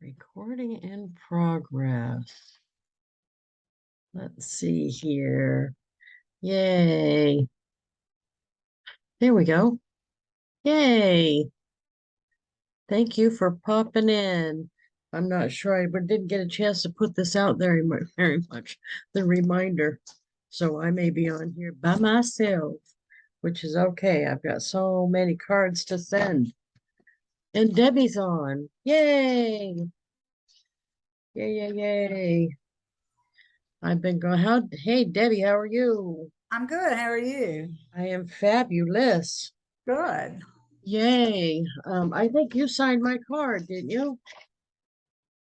Recording in progress. Let's see here. Yay. There we go. Yay. Thank you for popping in. I'm not sure I didn't get a chance to put this out very much, the reminder. So I may be on here by myself, which is okay. I've got so many cards to send. And Debbie's on. Yay. Yay, yay, yay. I've been going, hey, Debbie, how are you? I'm good. How are you? I am fabulous. Good. Yay. I think you signed my card, didn't you?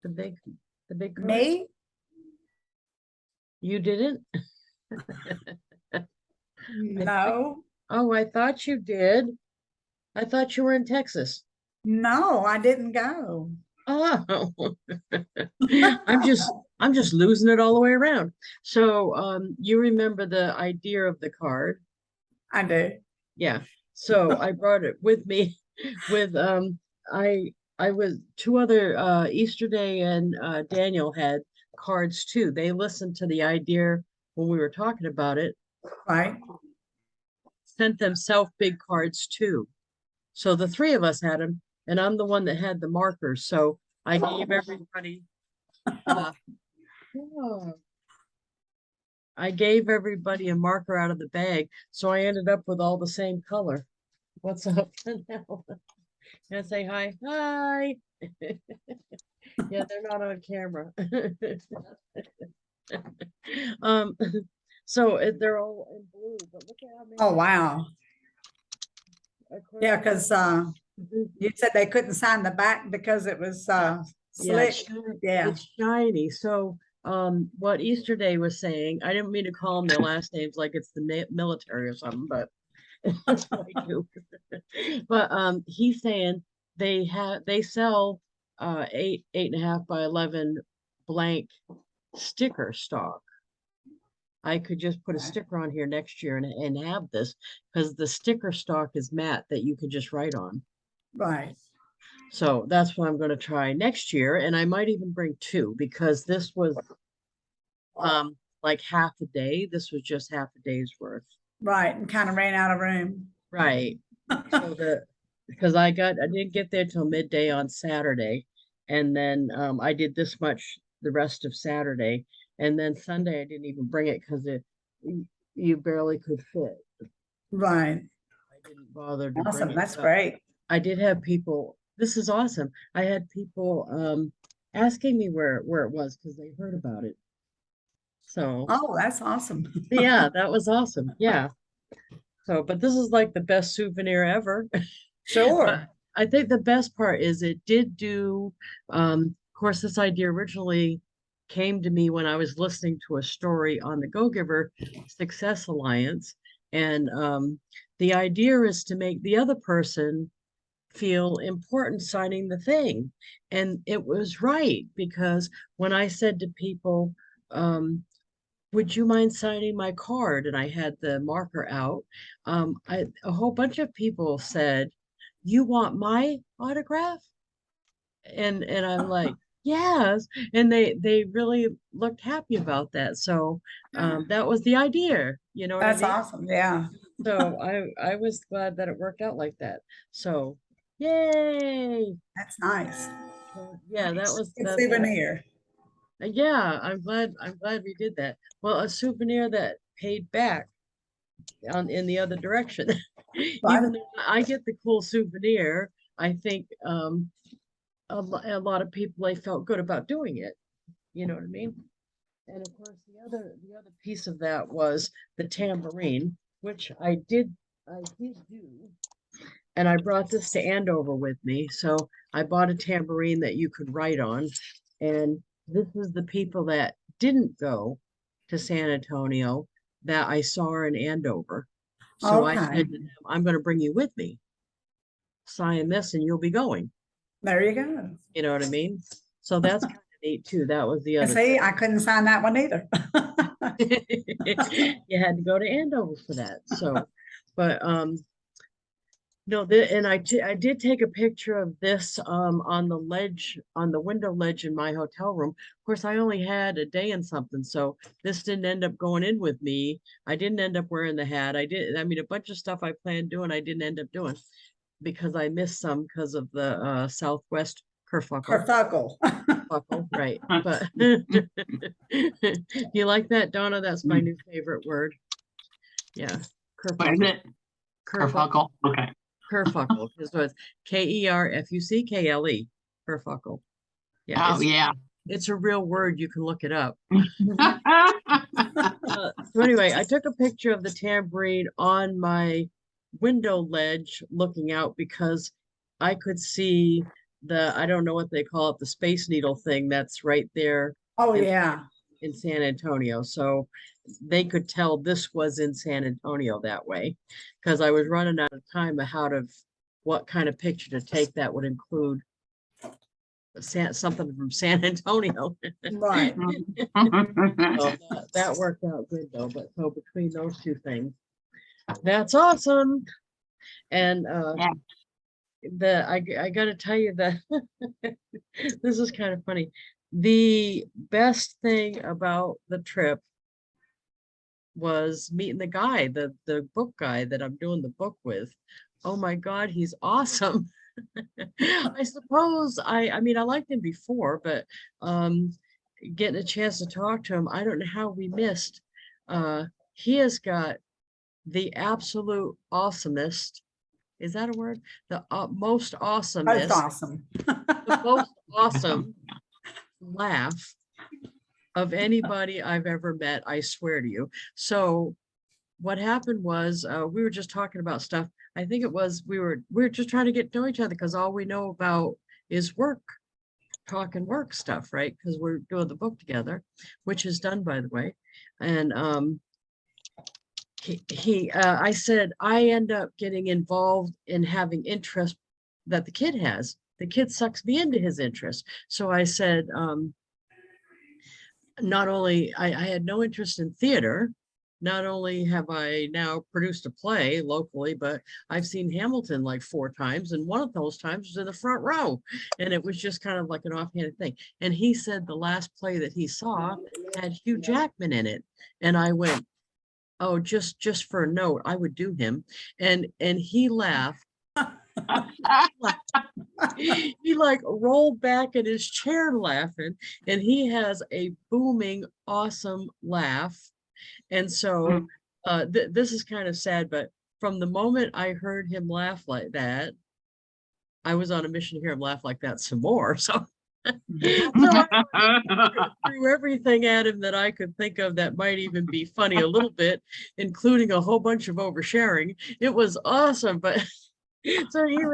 The big card. Me? You didn't? No. Oh, I thought you did. I thought you were in Texas. No, I didn't go. Oh, I'm just losing it all the way around. So, you remember the idea of the card? I do. Yeah. So I brought it with me with I was two other Easter Day and Daniel had cards too. They listened to the idea when we were talking about it, Right. sent themselves big cards too. So the three of us had them, and I'm the one that had the markers. So I gave everybody oh, I gave everybody a marker out of the bag. So I ended up with all the same color. What's up now? Can I say hi? Hi. Yeah, they're not on camera. um, so they're all in blue, but look at how many. Oh, wow. Yeah, because you said they couldn't sign the back because it was slick. Yeah. It's shiny. So what Easter Day was saying, I didn't mean to call them their last names like it's the military or something, but that's what I do. But he's saying they sell 8.5 by 11 blank sticker stock. I could just put a sticker on here next year and have this because the sticker stock is matte that you can just write on. Right. So that's what I'm going to try next year. And I might even bring two because this was like half a day. This was just half a day's worth. Right. And kind of ran out of room. Right. So because I didn't get there till midday on Saturday. And then I did this much the rest of Saturday. And then Sunday I didn't even bring it because you barely could fit. Right. I didn't bother to Awesome. bring it. That's great. I did have people, this is awesome. I had people asking me where it was because they heard about it. So Oh, that's awesome. yeah, that was awesome. Yeah. So, but this is like the best souvenir ever. Sure. I think the best part is it did do, of course, this idea originally came to me when I was listening to a story on the Go Giver Success Alliance. And the idea is to make the other person feel important signing the thing. And it was right because when I said to people, would you mind signing my card? And I had the marker out. A whole bunch of people said, you want my autograph? And I'm like, yes. And they really looked happy about that. So that was the idea, you know what That's I mean? awesome. Yeah. So I was glad that it worked out like that. So yay. That's nice. Yeah, that was Good souvenir. Yeah, I'm glad we did that. Well, a souvenir that paid back in the other direction. Even though I get the cool souvenir, I think a lot of people, they felt good about doing it. You know what I mean? And of course, the other piece of that was the tambourine, which I did do. And I brought this to Andover with me. So I bought a tambourine that you could write on. And this is the people that didn't go to San Antonio that I saw in Andover. So I said to them, I'm going to bring you with me. Sign this and you'll be going. There you go. You know what I mean? So that's kind of neat too. That was the other. See, I couldn't sign that one either. You had to go to Andover for that. So, but No, and I did take a picture of this on the ledge, on the window ledge in my hotel room. Of course, I only had a day and something, so this didn't end up going in with me. I didn't end up wearing the hat. I mean, a bunch of stuff I planned doing, I didn't end up doing because I missed some because of the Southwest kerfuckle. Kerfuckle. Kerfuckle, right. But you like that, Donna? That's my new favorite word. Yeah. What is Kerfuckle. it? Kerfuckle. Okay. Kerfuckle. So it's Kerfuckle. Yeah, Oh yeah. it's a real word. You can look it up. So anyway, I took a picture of the tambourine on my window ledge looking out because I could see I don't know what they call it, the Space Needle thing that's right there Oh, in, yeah. in San Antonio. So they could tell this was in San Antonio that way because I was running out of time of what kind of picture to take that would include something from San Antonio. Right. So that worked out good though. But so between those two things, that's awesome. And Yeah. I gotta tell you that this is kind of funny. The best thing about the trip was meeting the guy, the book guy that I'm doing the book with. Oh my God, he's awesome. I suppose I mean I liked him before, but getting a chance to talk to him, I don't know how we missed. He has got the absolute awesomest, is that a word? The most That's awesomest, awesome. the most awesome laugh of anybody I've ever met, I swear to you. So what happened was we were just talking about stuff. I think it was we were just trying to get to know each other because all we know about is work, talking work stuff, right? Because we're doing the book together, which is done by the way. And I said I end up getting involved in having interest that the kid has. The kid sucks me into his interest. So I said, not only I had no interest in theater, not only have I now produced a play locally, but I've seen Hamilton like 4 times, and one of those times was in the front row, and it was just kind of like an offhanded thing. And he said the last play that he saw had Hugh Jackman in it, and I went, "Oh, just for a note, I would do him," and he laughed. He like rolled back in his chair laughing, and he has a booming, awesome laugh. And so this is kind of sad, but from the moment I heard him laugh like that, I was on a mission to hear him laugh like that some more. So, so I threw everything at him that I could think of that might even be funny a little bit, including a whole bunch of oversharing. It was awesome, but so he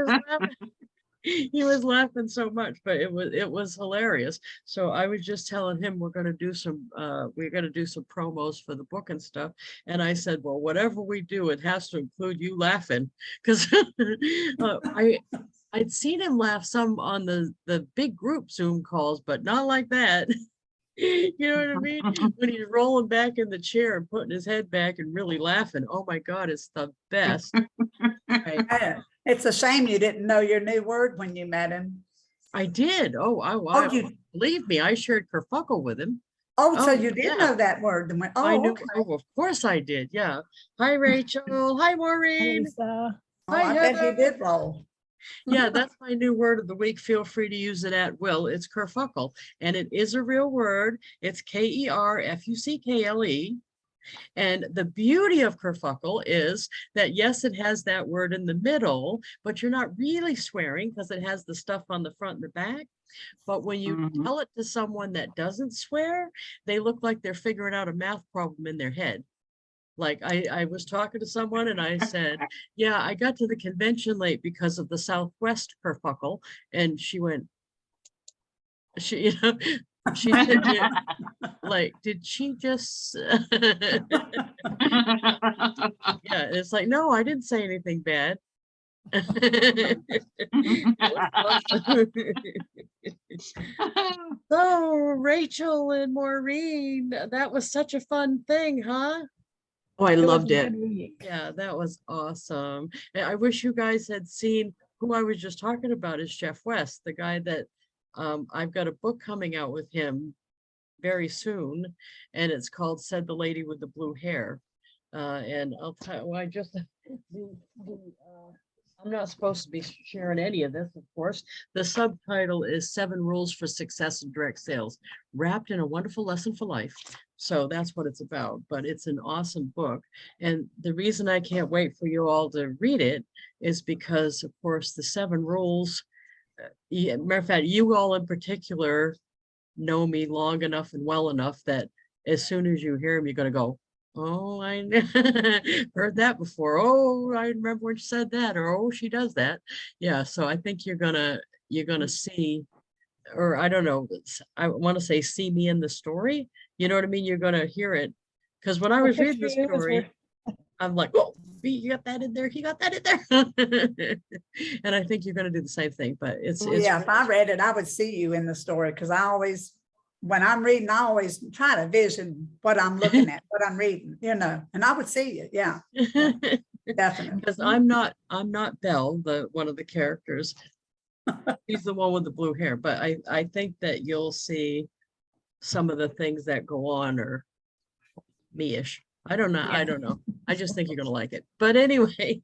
was laughing so much, but it was hilarious. So I was just telling him we're gonna do some promos for the book and stuff. And I said, well, whatever we do, it has to include you laughing. Because I'd seen him laugh some on the big group Zoom calls, but not like that. You know what I mean? When he's rolling back in the chair and putting his head back and really laughing. Oh my God, it's the best. Right. It's a shame you didn't know your new word when you met him. I did. Believe me, I shared kerfuckle with him. So you did know that word. I knew. Okay. Oh, of course I did. Yeah. Hi, Rachel. Hi, Maureen. Hi, Hi, I bet Heather. he did roll. Yeah, that's my new word of the week. Feel free to use it at will. It's kerfuckle, and it is a real word. It's Kerfuckle. And the beauty of kerfuckle is that, yes, it has that word in the middle, but you're not really swearing because it has the stuff on the front and the back. But when you tell it to someone that doesn't swear, they look like they're figuring out a math problem in their head. Like I was talking to someone and I said, yeah, I got to the convention late because of the Southwest kerfuckle. And she went, she said, yeah, like, did she just, yeah, it's like, no, I didn't say anything bad. So Rachel and Maureen, that was such a fun thing, huh? Oh, I It was a loved it. good week. Yeah, that was awesome. And I wish you guys had seen who I was just talking about is Jeff West, the guy that I've got a book coming out with him very soon, and it's called Said the Lady with the Blue Hair. And I'll tell you, I just I'm not supposed to be sharing any of this, of course. The subtitle is 7 Rules for Success in Direct Sales, wrapped in a wonderful lesson for life. So that's what it's about, but it's an awesome book. And the reason I can't wait for you all to read it is because, of course, the 7 rules, matter of fact, you all in particular know me long enough and well enough that as soon as you hear them, you're going to go, oh, I heard that before. Oh, I remember when she said that, or oh, she does that. Yeah, so I think you're gonna see, or I don't know, I want to say see me in the story. You know what I mean? You're gonna hear it. Because when I was reading the story, I'm like, oh, you got that in there, he got that in there. And I think you're gonna do the same thing, but it's Yeah, if I read it, I would see you in the story, because I always, when I'm reading, I always try to vision what I'm looking at, what I'm reading, you know, and I would see it. Yeah, definitely. because I'm not Belle, the one of the characters. She's the one with the blue hair, but I think that you'll see some of the things that go on are me-ish. I don't know. I don't know. I just think you're gonna like it. But anyway,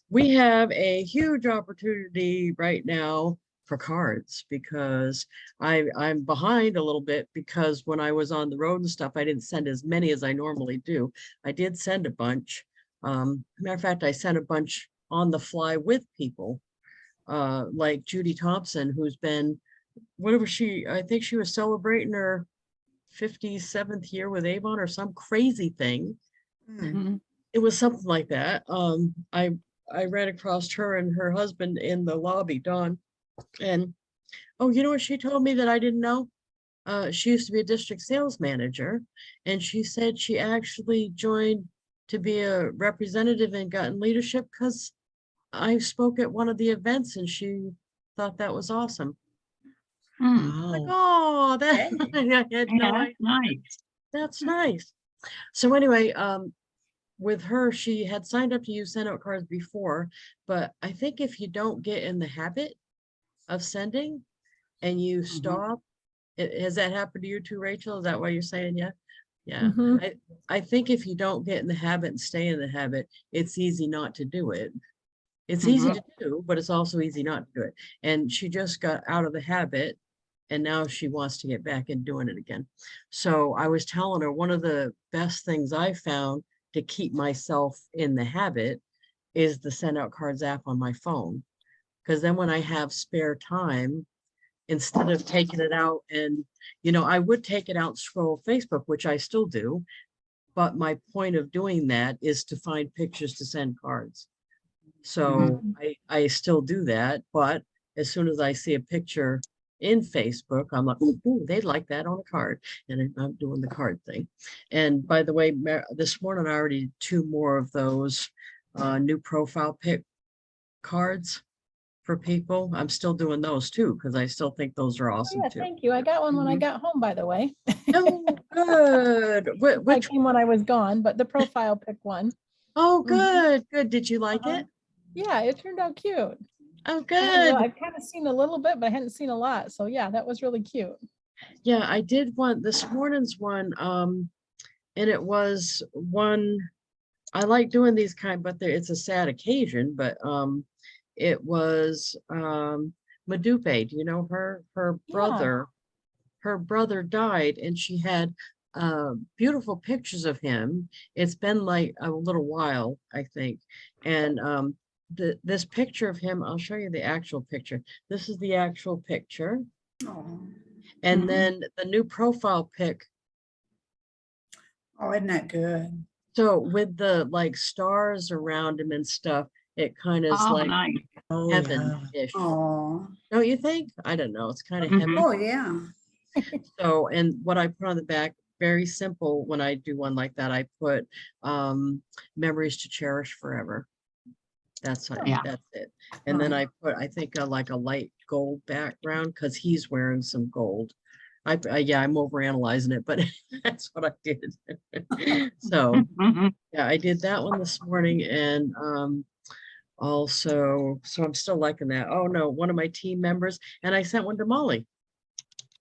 we have a huge opportunity right now for cards because I'm behind a little bit because when I was on the road and stuff, I didn't send as many as I normally do. I did send a bunch. Matter of fact, I sent a bunch on the fly with people, like Judy Thompson, who's been, whatever I think she was celebrating her 57th year with Avon or some crazy thing. Mm. It was something like that. I ran across her and her husband in the lobby, Dawn, and oh, you know what she told me that I didn't know? She used to be a district sales manager, and she said she actually joined to be a representative and got in leadership because I spoke at one of the events and she thought that was awesome. Like, Wow. oh, that Hey. I had no Yeah, idea. nice. That's nice. So anyway, with her, she had signed up to use SendOutCards before, but I think if you don't get in the habit of sending and you stop, has that happened to you too, Rachel? Is that why you're saying yeah? Yeah. Mhm. I think if you don't get in the habit and stay in the habit, it's easy not to do it. It's easy to do, but it's also easy not to do it. And she just got out of the habit and now she wants to get back in doing it again. So I was telling her one of the best things I found to keep myself in the habit is the SendOutCards app on my phone. Because then when I have spare time, instead of taking it out and, I would take it out and scroll Facebook, which I still do. But my point of doing that is to find pictures to send cards. So I still do that, but as soon as I see a picture in Facebook, I'm like, ooh, they'd like that on a card. And I'm doing the card thing. And by the way, this morning I already did 2 more of those new profile pic cards for people. I'm still doing those too, because I still think those are Oh, awesome yeah, too. thank you. I got one when I got home, by the way. Oh, good. I Which, came when I was gone, but the profile pic one. oh, good, good. Did you like it? Yeah, it turned out cute. Oh, I hadn't really- good. I've kind of seen a little bit, but I hadn't seen a lot. So yeah, that was really cute. Yeah, I did one this morning's one, and it was one. I like doing these but it's a sad occasion. But it was Madupe. Do you know her? Her Yeah. brother died, and she had beautiful pictures of him. It's been like a little while, I think, and this picture of him. I'll show you the actual picture. This is the actual picture. Oh, And then the new profile pic. oh, isn't that good? So with the like stars around him and stuff, it kind of is Oh, like nice. Oh, yeah. heaven-ish. Oh, Don't you think? I don't know. It's kind of Mhm. heaven. oh, yeah. So, and what I put on the back, very simple. When I do one like that, I put memories to cherish forever. That's Yeah. that's it. And then I put, I think like a light gold background because he's wearing some gold. Yeah, I'm overanalyzing it, but that's what I did. So, yeah, I did that one this morning and also, so I'm still liking that. Oh no, one of my team members, and I sent one to Molly.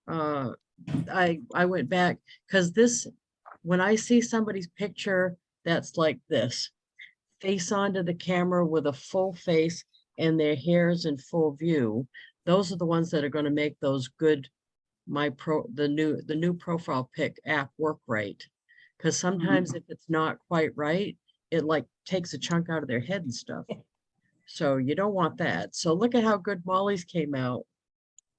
I went back because this, when I see somebody's picture that's like this, face onto the camera with a full face and their hair's in full view, those are the ones that are going to make those good the new profile pic app work right. Because sometimes if it's not quite right, it like takes a chunk out of their head and stuff. So you don't want that. So look at how good Molly's came out.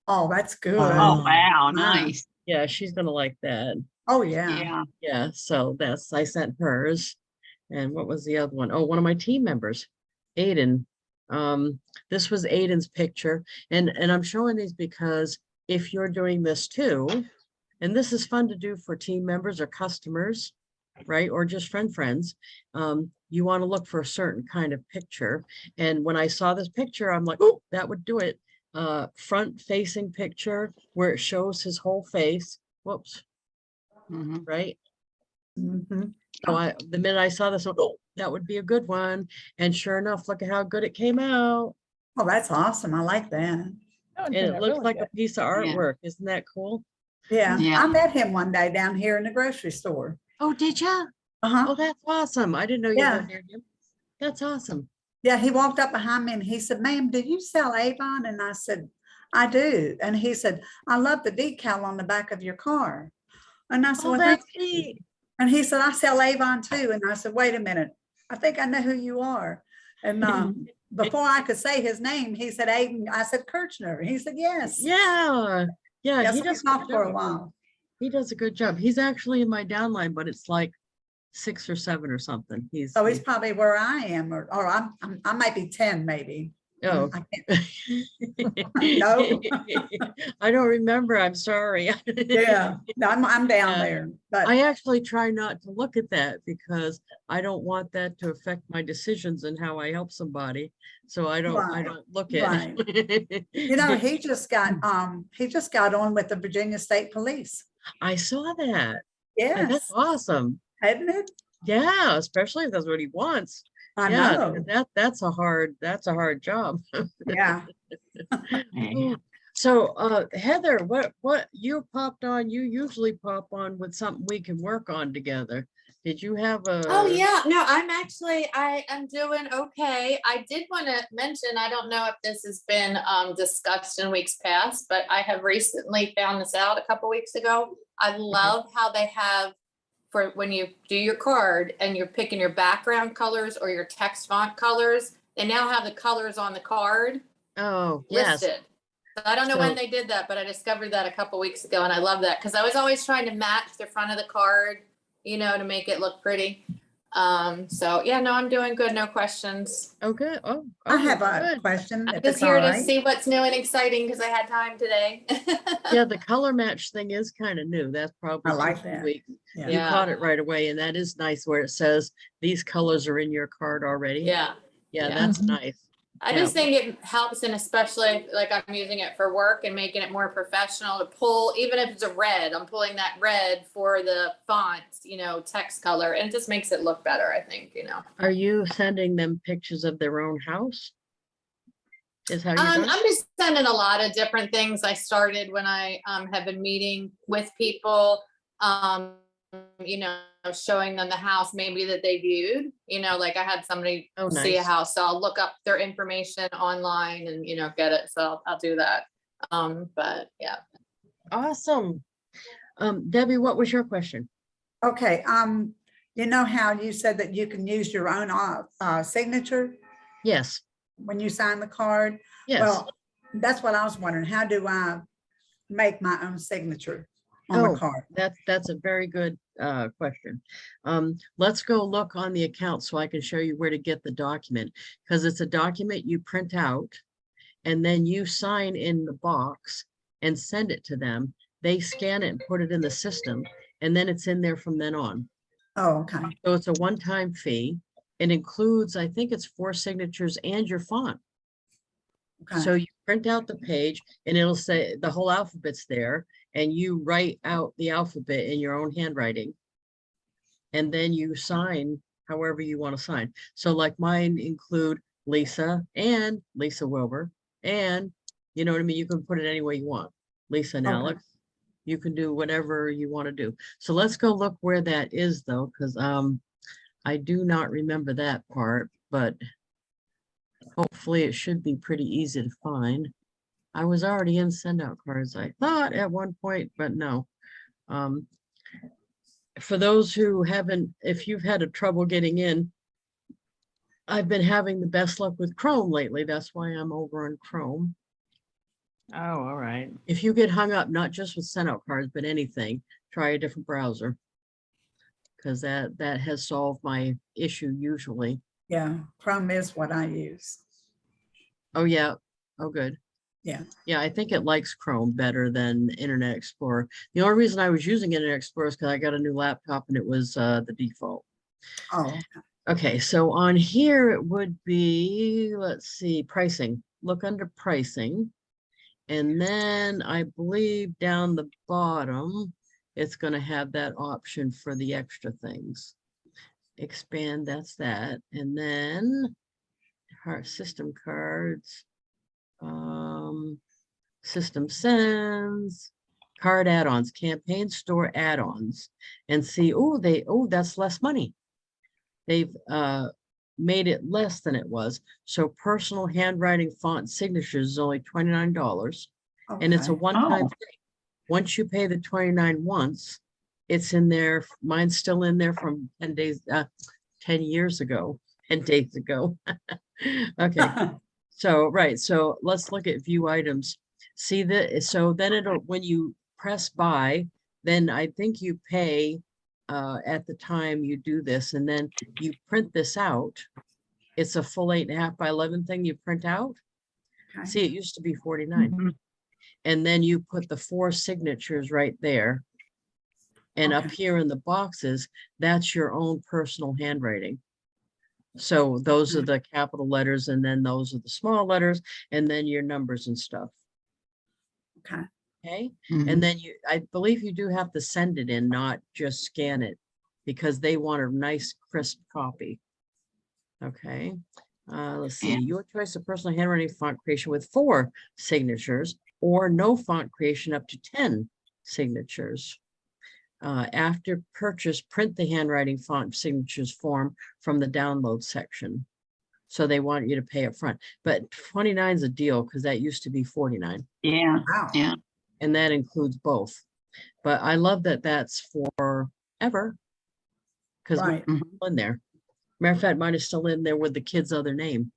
Oh, that's good. Oh, wow, Wow. nice. Yeah, she's gonna like that. Oh, yeah. Yeah. Yeah, so I sent hers. And what was the other one? Oh, one of my team members, Aiden. This was Aiden's picture. And I'm showing these because if you're doing this too, and this is fun to do for team members or customers, right? Or just friends. You want to look for a certain kind of picture. And when I saw this picture, I'm like, oh, that would do it. Front facing picture where it shows his whole face. Whoops, Mhm. right? Mhm. So the minute I saw this, oh, that would be a good one. And sure enough, look at how good it came out. Oh, that's awesome. I like that. That one And turned it out looks really like good. a piece of artwork. Isn't that cool? Yeah. Yeah. I met him one day down here in the grocery store. Oh, did ya? Uh-huh. Oh, that's awesome. I didn't know you Yeah. lived near him. That's awesome. Yeah, he walked up behind me and he said, ma'am, do you sell Avon? And I said, I do. And he said, I love the decal on the back of your car. And I said, Oh, well, thank that's you. neat. And he said, I sell Avon too. And I said, wait a minute. I think I know who you are. And before I could say his name, he said, Aiden. I said, Kirchner. He said, yes. Yeah. Yeah, Yes, he we does a talked good for a job. while. He does a good job. He's actually in my downline, but it's like 6 or 7 or something. So he's probably where I am, or I might be 10 maybe. Oh. I No. I don't remember. I'm sorry. Yeah, no, I'm down Yeah. there, but I actually try not to look at that because I don't want that to affect my decisions and how I help somebody. So I don't Right, look at it. you know, he just got on with the Virginia State Police. I saw that. And that's Yes, awesome. hadn't it? Yeah, especially if that's what he wants. I Yeah, know. that's a hard job. Yeah. Yeah. So Heather, what you popped on, you usually pop on with something we can work on together. Did you have a? Oh yeah, no, I am doing okay. I did want to mention, I don't know if this has been discussed in weeks past, but I have recently found this out a couple weeks ago. I love how they have for when you do your card and you're picking your background colors or your text font colors, they now have the colors on the card Oh, yes. listed. So I don't know So- when they did that, but I discovered that a couple weeks ago and I love that because I was always trying to match the front of the card, you know, to make it look pretty. So yeah, no, I'm doing good. No questions. Okay. Oh, I have a good. question. I'm if just it's all here to right. see what's new and exciting because I had time today. Yeah, the color match thing is kind of new. That's probably I like 2 that. weeks. Yeah. You Yeah. caught it right away, and that is nice where it says these colors are in your card already. Yeah. Yeah, Yeah. that's Mhm. nice. I Yeah. just think it helps, and especially like I'm using it for work and making it more professional to pull, even if it's a red, I'm pulling that red for the font, you know, text color, and it just makes it look better, I think, you know. Are you sending them pictures of their own house? Is how you're doing? I'm just sending a lot of different things. I started when I have been meeting with people, you know, showing them the house maybe that they viewed, you know, like I had somebody Oh, see a nice. house, so I'll look up their information online and, you know, get it. So I'll do that. But yeah. Awesome. Debbie, what was your question? Okay, you know how you said that you can use your own signature Yes, when you sign the card? yes. Well, that's what I was wondering. How do I make my own signature on Oh, the card? That's a very good question. Let's go look on the account so I can show you where to get the document, because it's a document you print out and then you sign in the box and send it to them. They scan it and put it in the system, and then it's in there from then on. Oh, okay. So it's a one-time fee. It includes, I think it's 4 signatures and your font. So Okay, you print out the page and it'll say the whole alphabet's there and you write out the alphabet in your own handwriting. And then you sign however you want to sign. So like mine include Lisa and Lisa Wilber. And you know what I mean? You can put it any way you want. Lisa and Okay. Alex. You can do whatever you want to do. So let's go look where that is though, because I do not remember that part, but hopefully it should be pretty easy to find. I was already in SendOutCards, I thought at one point, but no. For those who haven't, if you've had a trouble getting in, I've been having the best luck with Chrome lately. That's why I'm over on Chrome. Oh, all right. If you get hung up, not just with SendOutCards, but anything, try a different browser. Because that has solved my issue usually. yeah, Chrome is what I use. Oh, yeah. Oh, good. Yeah. Yeah, I think it likes Chrome better than Internet Explorer. The only reason I was using Internet Explorer is because I got a new laptop and it was the default. Oh, Okay, so on here it would be, let's see, pricing. Look under pricing. And then I believe down the bottom, it's going to have that option for the extra things. Expand, that's that. And then our system cards, system sends, card add-ons, campaign store add-ons, and see, oh, that's less money. They've made it less than it was. So personal handwriting font signatures is only $29. And it's a okay. one-time Oh. thing. Once you pay the 29 once, it's in there. Mine's still in there from 10 years ago, 10 days ago. Okay. So, right. So let's look at view items. See that. So then it'll, when you press buy, then I think you pay at the time you do this, and then you print this out. It's a full 8.5 by 11 thing you print out. Okay. See, it used to be 49. Mhm. And then you put the 4 signatures right there. And up Okay. here in the boxes, that's your own personal handwriting. So those are the capital letters, and then those are the small letters, and then your numbers and stuff. Okay. Okay. Mhm. And then I believe you do have to send it in, not just scan it, because they want a nice crisp copy. Okay. Let's see, Yeah. your choice of personal handwriting font creation with 4 signatures or no font creation up to 10 signatures. After purchase, print the handwriting font signatures form from the download section. So they want you to pay up front, but 29 is a deal because that used to be 49. Yeah, Wow. yeah. And that includes both. But I love that that's forever. Because Right. Mhm. in there. Matter of fact, mine is still in there with the kid's other name.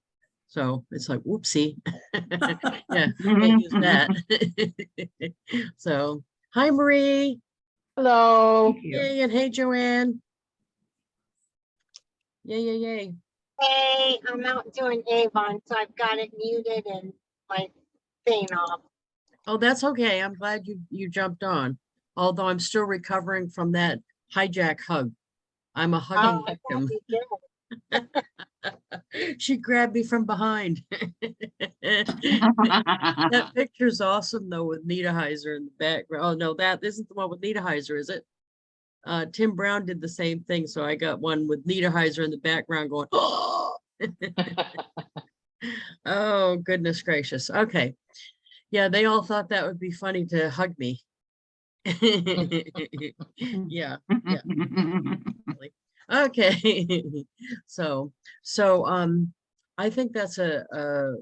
So it's like, whoopsie. Yeah, can't use that. So, hi, Marie. Hello. Thank you. Yay, and hey, Joanne. Yay, yay, yay. Hey, I'm out doing Avon, so I've got it muted and my thing off. Oh, that's okay. I'm glad you jumped on. Although I'm still recovering from that hijack hug. I'm a hugging I thought victim. you did. She grabbed me from behind. That picture's awesome though with Niederheiser in the background. Oh no, that isn't the one with Niederheiser, is it? Tim Brown did the same thing, so I got one with Niederheiser in the background going, oh, oh goodness gracious. Okay. Yeah, they all thought that would be funny to hug me. Yeah. Okay. So I think that's a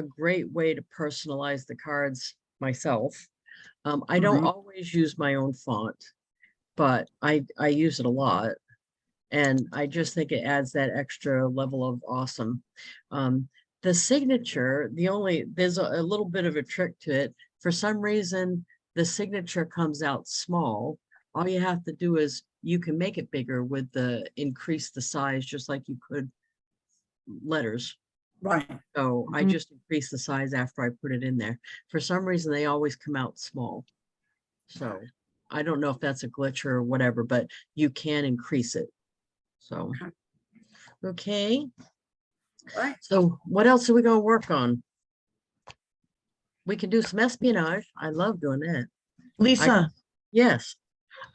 great way to personalize the cards myself. I don't Mhm. always use my own font, but I use it a lot. And I just think it adds that extra level of awesome. The signature, there's a little bit of a trick to it. For some reason, the signature comes out small. All you have to do is you can make it bigger with increase the size, just like you could letters. Right. So I Mhm. just increase the size after I put it in there. For some reason, they always come out small. So I don't know if that's a glitch or whatever, but you can increase it. So, okay. Right. So what else are we going to work on? We can do some espionage. I love doing that. Lisa, Yes.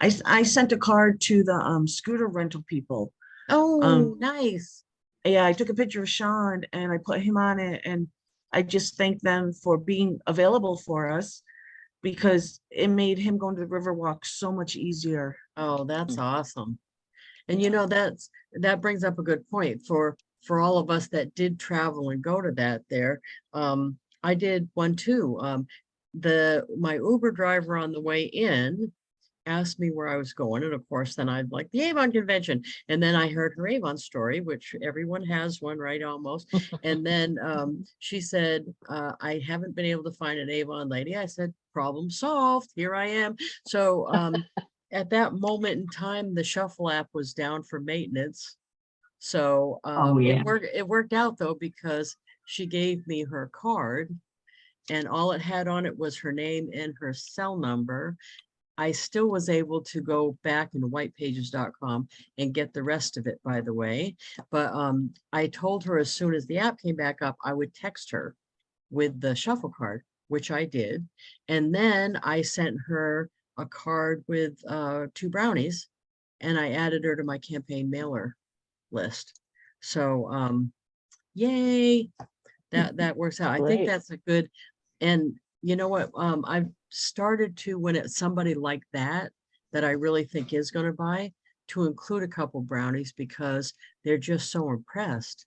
I sent a card to the scooter rental people. Oh, nice. Yeah, I took a picture of Sean and I put him on it, and I just thanked them for being available for us because it made him going to the Riverwalk so much easier. Oh, that's Mm. awesome. And you know, that brings up a good point for all of us that did travel and go to that there. I did one too. My Uber driver on the way in asked me where I was going. And of course, then I'd like the Avon convention. And then I heard her Avon story, which everyone has one, right? Almost. And then she said, I haven't been able to find an Avon lady. I said, problem solved. Here I am. So at that moment in time, the Shuffle app was down for maintenance. So yeah. it worked out though, because she gave me her card and all it had on it was her name and her cell number. I still was able to go back into whitepages.com and get the rest of it, by the way. But I told her as soon as the app came back up, I would text her with the Shuffle card, which I did. And then I sent her a card with 2 brownies, and I added her to my campaign mailer list. So yay, that works out. I think Great. that's a good, and you know what, I've started to, when it's somebody like that I really think is going to buy, to include a couple brownies because they're just so impressed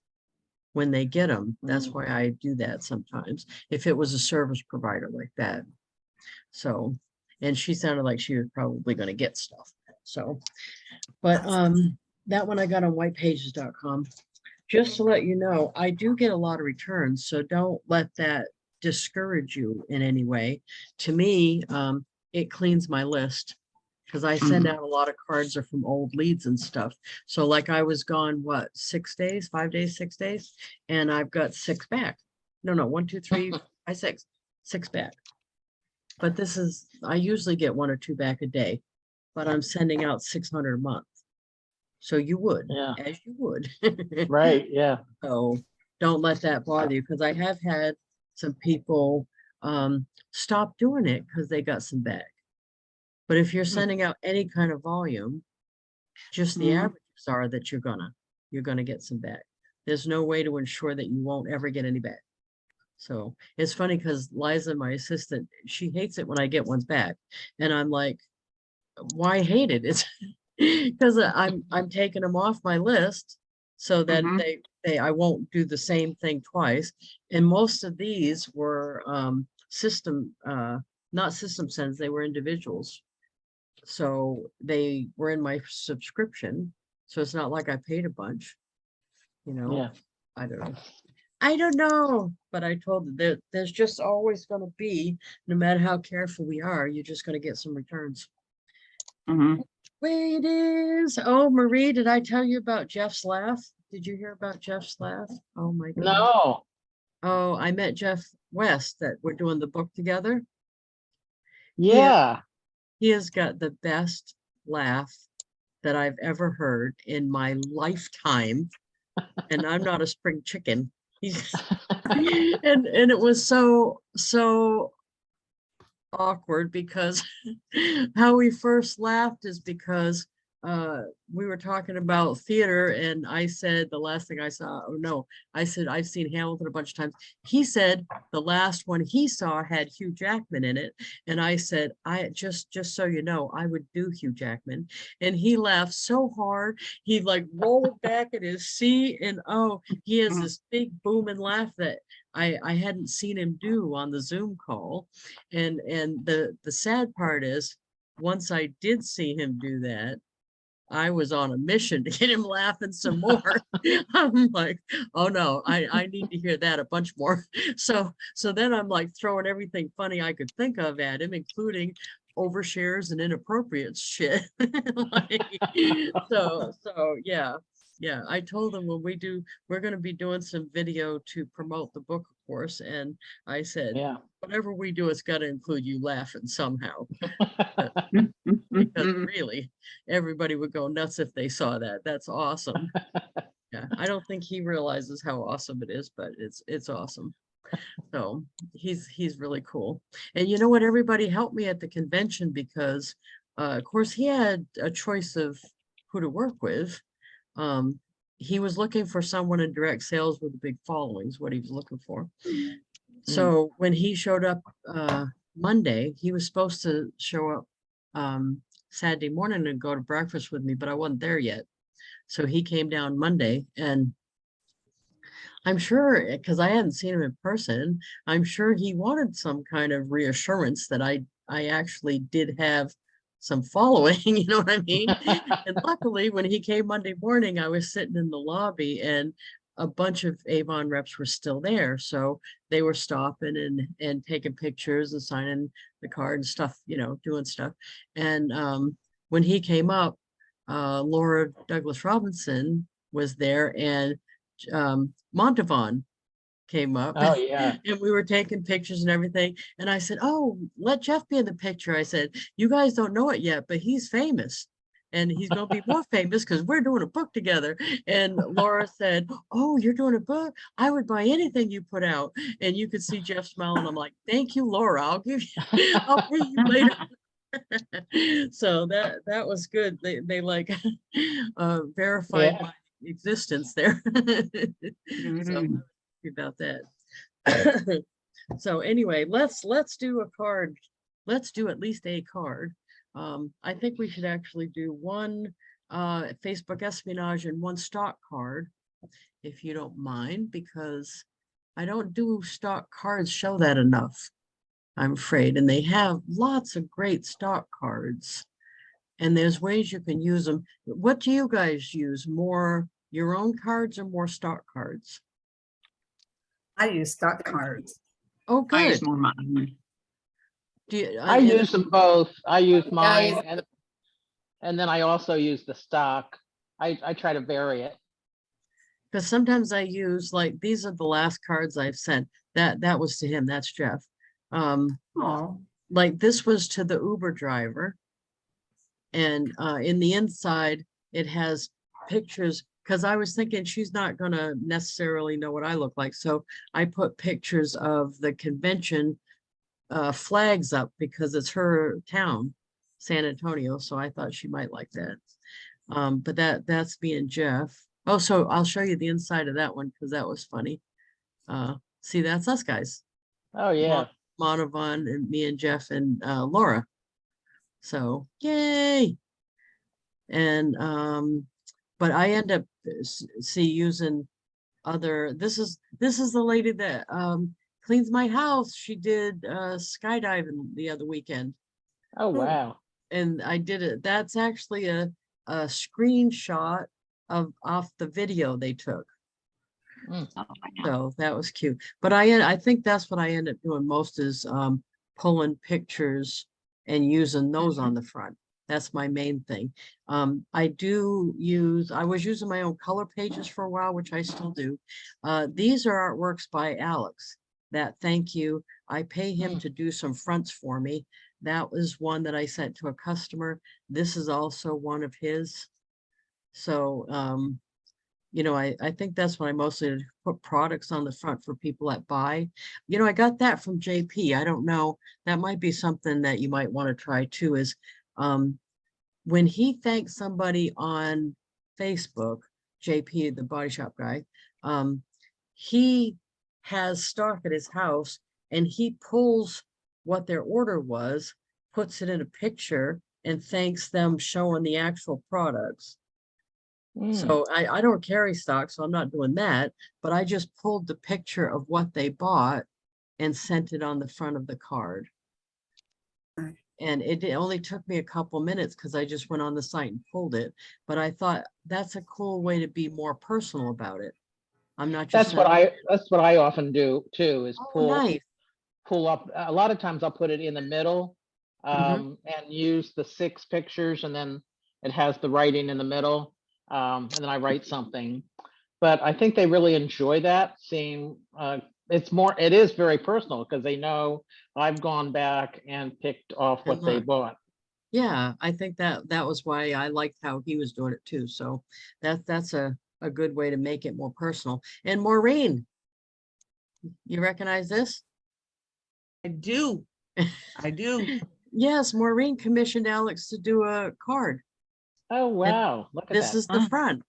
when they get them. That's why I do that sometimes if it was a service provider like that. So, and she sounded like she was probably going to get stuff. So, but that one I got on whitepages.com. Just to let you know, I do get a lot of returns, so don't let that discourage you in any way. To me, it cleans my list because I send out a lot of cards are from old leads and stuff. So like I was gone, what, 6 days, 5 days, 6 days, and I've got 6 back. No, 1, 2, 3, 5, 6 back. But this is, I usually get 1 or 2 back a day, but I'm sending out 600 a month. So you would, Yeah. as you would. Right. Yeah. So don't let that bother you, because I have had some people stop doing it because they got some back. But if you're sending out any kind of volume, just the averages are that you're gonna get some back. There's no way to ensure that you won't ever get any back. So it's funny because Liza, my assistant, she hates it when I get ones back. And I'm like, why hate it? It's because I'm taking them off my list so that I won't do the same thing twice. And most of these were not system sends, they were individuals. So they were in my subscription. So it's not like I paid a bunch, you know. Yeah. I don't know, but I told them there's just always going to be, no matter how careful we are, you're just going to get some returns. Way it is. Oh, Marie, did I tell you about Jeff's laugh? Did you hear about Jeff's laugh? Oh my God. No. Oh, I met Jeff West that we're doing the book together. Yeah. He has got the best laugh that I've ever heard in my lifetime. And I'm not a spring chicken. He's and it was so awkward because how we first laughed is because we were talking about theater and I said the last thing I saw, oh no, I said I've seen Hamilton a bunch of times. He said the last one he saw had Hugh Jackman in it, and I said, I just so you know, I would do Hugh Jackman. And he laughed so hard he like rolled back in his seat, and oh, he has this big booming laugh that I hadn't seen him do on the Zoom call. And the sad part is, once I did see him do that, I was on a mission to get him laughing some more. I'm like, oh no, I need to hear that a bunch more. So then I'm like throwing everything funny I could think of at him, including overshares and inappropriate shit. So yeah. I told him when we're going to be doing some video to promote the book, of course. And I said, whatever we do, it's got to include you laughing somehow. Because really, everybody would go nuts if they saw that. That's awesome. Yeah, I don't think he realizes how awesome it is, but it's awesome. So he's really cool. And you know what? Everybody helped me at the convention because, of course, he had a choice of who to work with. He was looking for someone in direct sales with a big following is what he was looking for. So when he showed up Monday, he was supposed to show up Saturday morning and go to breakfast with me, but I wasn't there yet. So he came down Monday, and I'm sure, because I hadn't seen him in person, I'm sure he wanted some kind of reassurance that I actually did have some following, you know what I mean? And luckily, when he came Monday morning, I was sitting in the lobby and a bunch of Avon reps were still there. So they were stopping and taking pictures and signing the card and stuff, you know, doing stuff. And when he came up, Laura Douglas Robinson was there, and Montavon came up. Oh, yeah. And we were taking pictures and everything. And I said, oh, let Jeff be in the picture. I said, you guys don't know it yet, but he's famous. And he's going to be more famous because we're doing a book together. And Laura said, oh, you're doing a book? I would buy anything you put out. And you could see Jeff smiling. I'm like, thank you, Laura. I'll pay you later. So that was good. They like verified my existence there. So I'm happy about that. So anyway, let's do a card. Let's do at least a card. I think we should actually do one Facebook espionage and one stock card, if you don't mind, because I don't do stock cards show that enough, I'm afraid. And they have lots of great stock cards, and there's ways you can use them. What do you guys use? More your own cards or more stock cards? I use stock cards. Oh, I use good. more mine. Do you, I use them both. I use mine, Yeah, and then I also use the stock. I try to vary it. because sometimes I use, like, these are the last cards I've sent. That was to him. That's Jeff. Oh, Like this was to the Uber driver, and in the inside it has pictures, because I was thinking she's not gonna necessarily know what I look like, so I put pictures of the convention flags up because it's her town, San Antonio, so I thought she might like that. But that's me and Jeff. Oh, so I'll show you the inside of that one because that was funny. See, that's us guys. Oh, yeah. Monavon and me and Jeff and Laura. So yay. And but I end up using other, this is the lady that cleans my house. She did skydiving the other weekend. Oh, wow. And I did it. That's actually a screenshot off the video they took. Oh, wow. So that was cute. But I think that's what I end up doing most is pulling pictures and using those on the front. That's my main thing. I was using my own color pages for a while, which I still do. These are artworks by Alex. That thank you. I pay him to do some fronts for me. That was one that I sent to a customer. This is also one of his. So, you know, I think that's what I mostly put products on the front for people that buy. You know, I got that from JP. I don't know. That might be something that you might want to try too, is when he thanks somebody on Facebook, JP, the body shop guy, he has stock at his house and he pulls what their order was, puts it in a picture and thanks them showing the actual products. So I don't carry stock, so I'm not doing that, but I just pulled the picture of what they bought and sent it on the front of the card. And it only took me a couple minutes because I just went on the site and pulled it. But I thought that's a cool way to be more personal about it. I'm not just That's what I often do too, is nice. pull up. A lot of times I'll put it in the middle Mhm. and use the 6 pictures, and then it has the writing in the middle. And then I write something. But I think they really enjoy that, seeing it is very personal because they know I've gone back and picked off what they bought. Yeah, I think that was why I liked how he was doing it too. So that's a good way to make it more personal. And Maureen, You recognize this? I do. I do. Yes, Maureen commissioned Alex to do a card. Oh, wow, look at This that. is the Huh? front.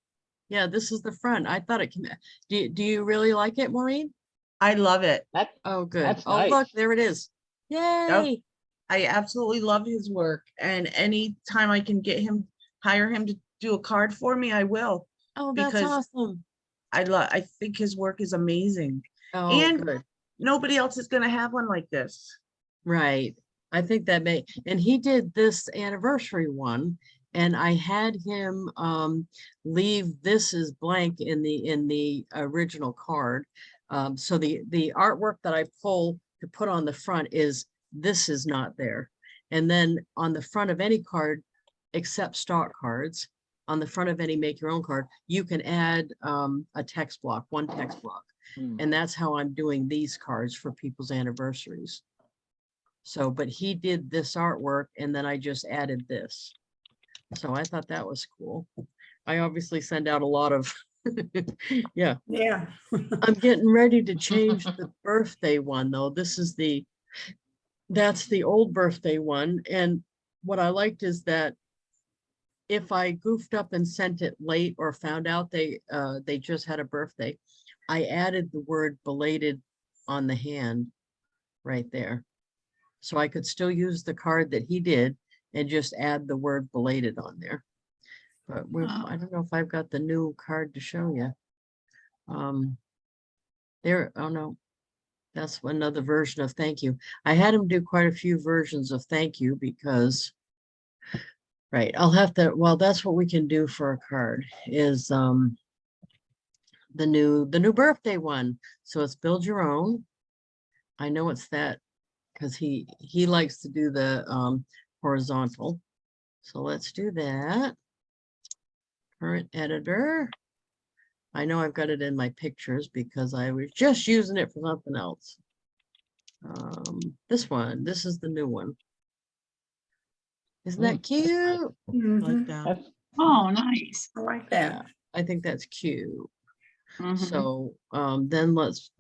Yeah, this is the front. I thought it came. Do you really like it, Maureen? I love it. That, Oh, good. That's Oh, look, nice. there it is. Yep. Yay. I absolutely love his work, and anytime I can hire him to do a card for me, I will. Oh, that's Because awesome. I think his work is amazing. Oh, And good. nobody else is gonna have one like this. Right. I think that and he did this anniversary one, and I had him leave this as blank in the original card. So the artwork that I pull to put on the front is this is not there. And then on the front of any card, except stock cards, on the front of any make your own card, you can add a text block, one text block. Hmm. And that's how I'm doing these cards for people's anniversaries. So, but he did this artwork and then I just added this. So I thought that was cool. I obviously send out a lot of, yeah, Yeah. I'm getting ready to change the birthday one though. That's the old birthday one. And what I liked is that if I goofed up and sent it late or found out they just had a birthday, I added the word belated on the hand right there. So I could still use the card that he did and just add the word belated on there. But I don't know if I've got the new card to show you. Oh no, that's another version of thank you. I had him do quite a few versions of thank you because, right, I'll have to, well, that's what we can do for a card is the new birthday one. So it's build your own. I know it's that because he likes to do the horizontal. So let's do that. Current editor. I know I've got it in my pictures because I was just using it for something else. This one, this is the new one. Isn't that cute? Like Mhm. that. That's, Oh, nice. I like Yeah, that. I think that's cute. Mhm. So then let's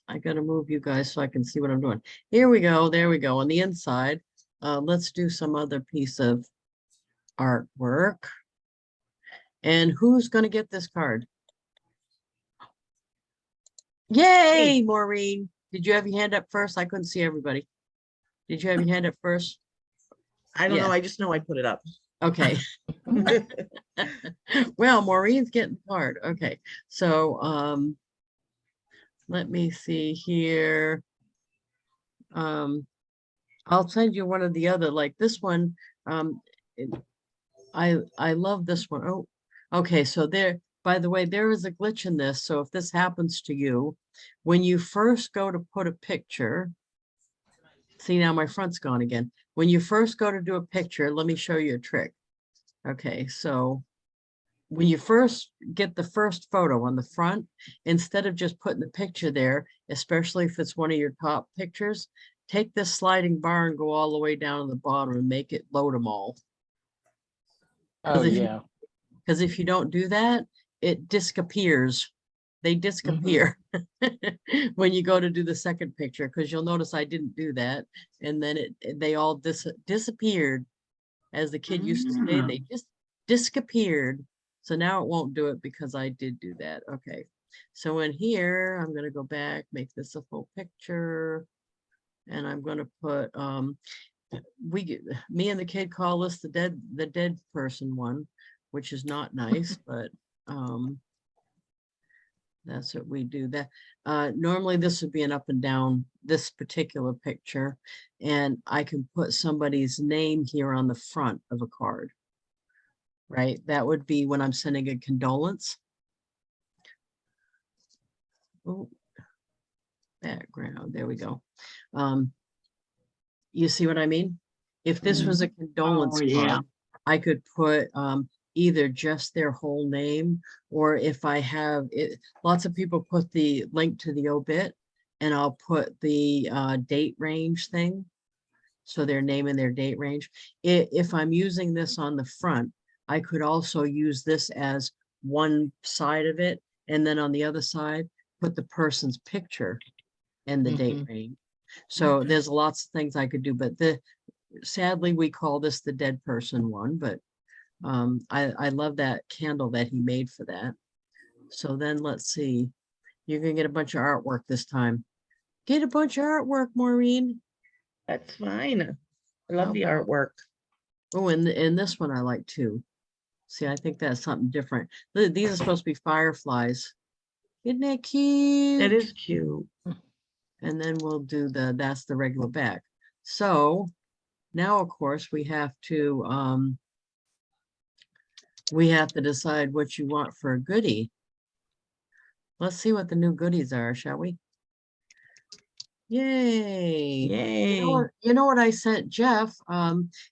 I gotta move you guys so I can see what I'm doing. Here we go. There we go. On the inside, let's do some other piece of artwork. And who's gonna get this card? Yay, Maureen. Did you have your hand up first? I couldn't see everybody. Did you have your hand up first? I don't know. Yeah. I just know I put it up. Okay. Well, Maureen's getting the card. Okay. So let me see here. I'll send you one of the other, like this one. I love this one. Oh, okay. So there, by the way, there is a glitch in this. So if this happens to you, when you first go to put a picture, see now my front's gone again. When you first go to do a picture, let me show you a trick. Okay, so when you first get the first photo on the front, instead of just putting the picture there, especially if it's one of your top pictures, take this sliding bar and go all the way down to the bottom and make it load them all. oh, yeah. Because if you don't do that, it disappears. They disappear when you go to do the second picture, because you'll notice I didn't do that. And then they all disappeared. As the kid used to say, they just disappeared. So now it won't do it because I did do that. Okay. So in here, I'm going to go back, make this a full picture. And I'm going to put, me and the kid call this the dead person one, which is not nice, but that's what we do. That normally this would be an up and down, this particular picture, and I can put somebody's name here on the front of a card, right? That would be when I'm sending a condolence. Oh, background, there we go. You see what I mean? If this was a condolence card, I could put either just their whole name, or if I have it, lots of people put the link to the obit, and I'll put the date range thing. So their name and their date range. If I'm using this on the front, I could also use this as one side of it. And then on the other side, put the person's picture and the date range. So there's lots of things I could do, but sadly, we call this the dead person one, but I love that candle that he made for that. So then let's see, you're gonna get a bunch of artwork this time. Get a bunch of artwork, Maureen. That's fine. I love How the about- artwork. Oh, and this one I like too. See, I think that's something different. These are supposed to be fireflies. Isn't that cute? It is cute. And then we'll do that's the regular back. So now, of course, we have to decide what you want for a goodie. Let's see what the new goodies are, shall we? Yay. Yay. You know what I sent Jeff?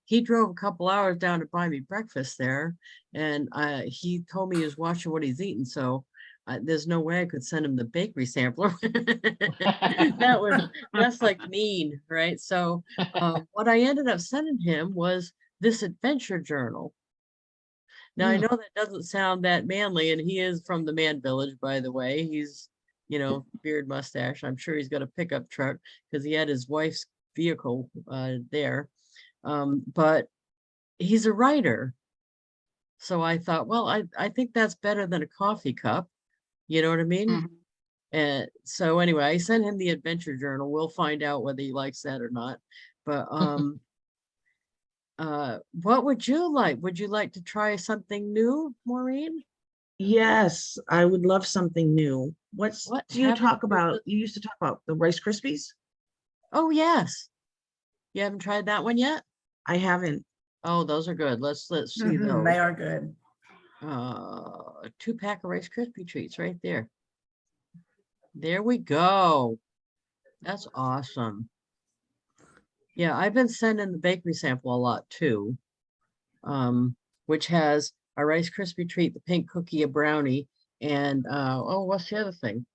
He drove a couple hours down to buy me breakfast there, and he told me he was watching what he's eating, so there's no way I could send him the bakery sampler. That's like mean, right? So what I ended up sending him was this adventure journal. Now I know that doesn't sound that manly, and he is from the Man Village, by the way. He's, beard, mustache. I'm sure he's got a pickup truck because he had his wife's vehicle there. But he's a writer. So I thought, well, I think that's better than a coffee cup. You know what I mean? And so anyway, I sent him the adventure journal. We'll find out whether he likes that or not. But what would you like? Would you like to try something new, Maureen? Yes, I would love something new. What do you haven't talk you about? done- You used to talk about the Rice Krispies? Oh, yes. You haven't tried that one yet? I haven't. Oh, those are good. Let's see Mhm, those. they are good. 2-pack of Rice Krispie treats right there. There we go. That's awesome. Yeah, I've been sending the bakery sample a lot too. Which has a Rice Krispie treat, the pink cookie, a brownie, and what's the other thing?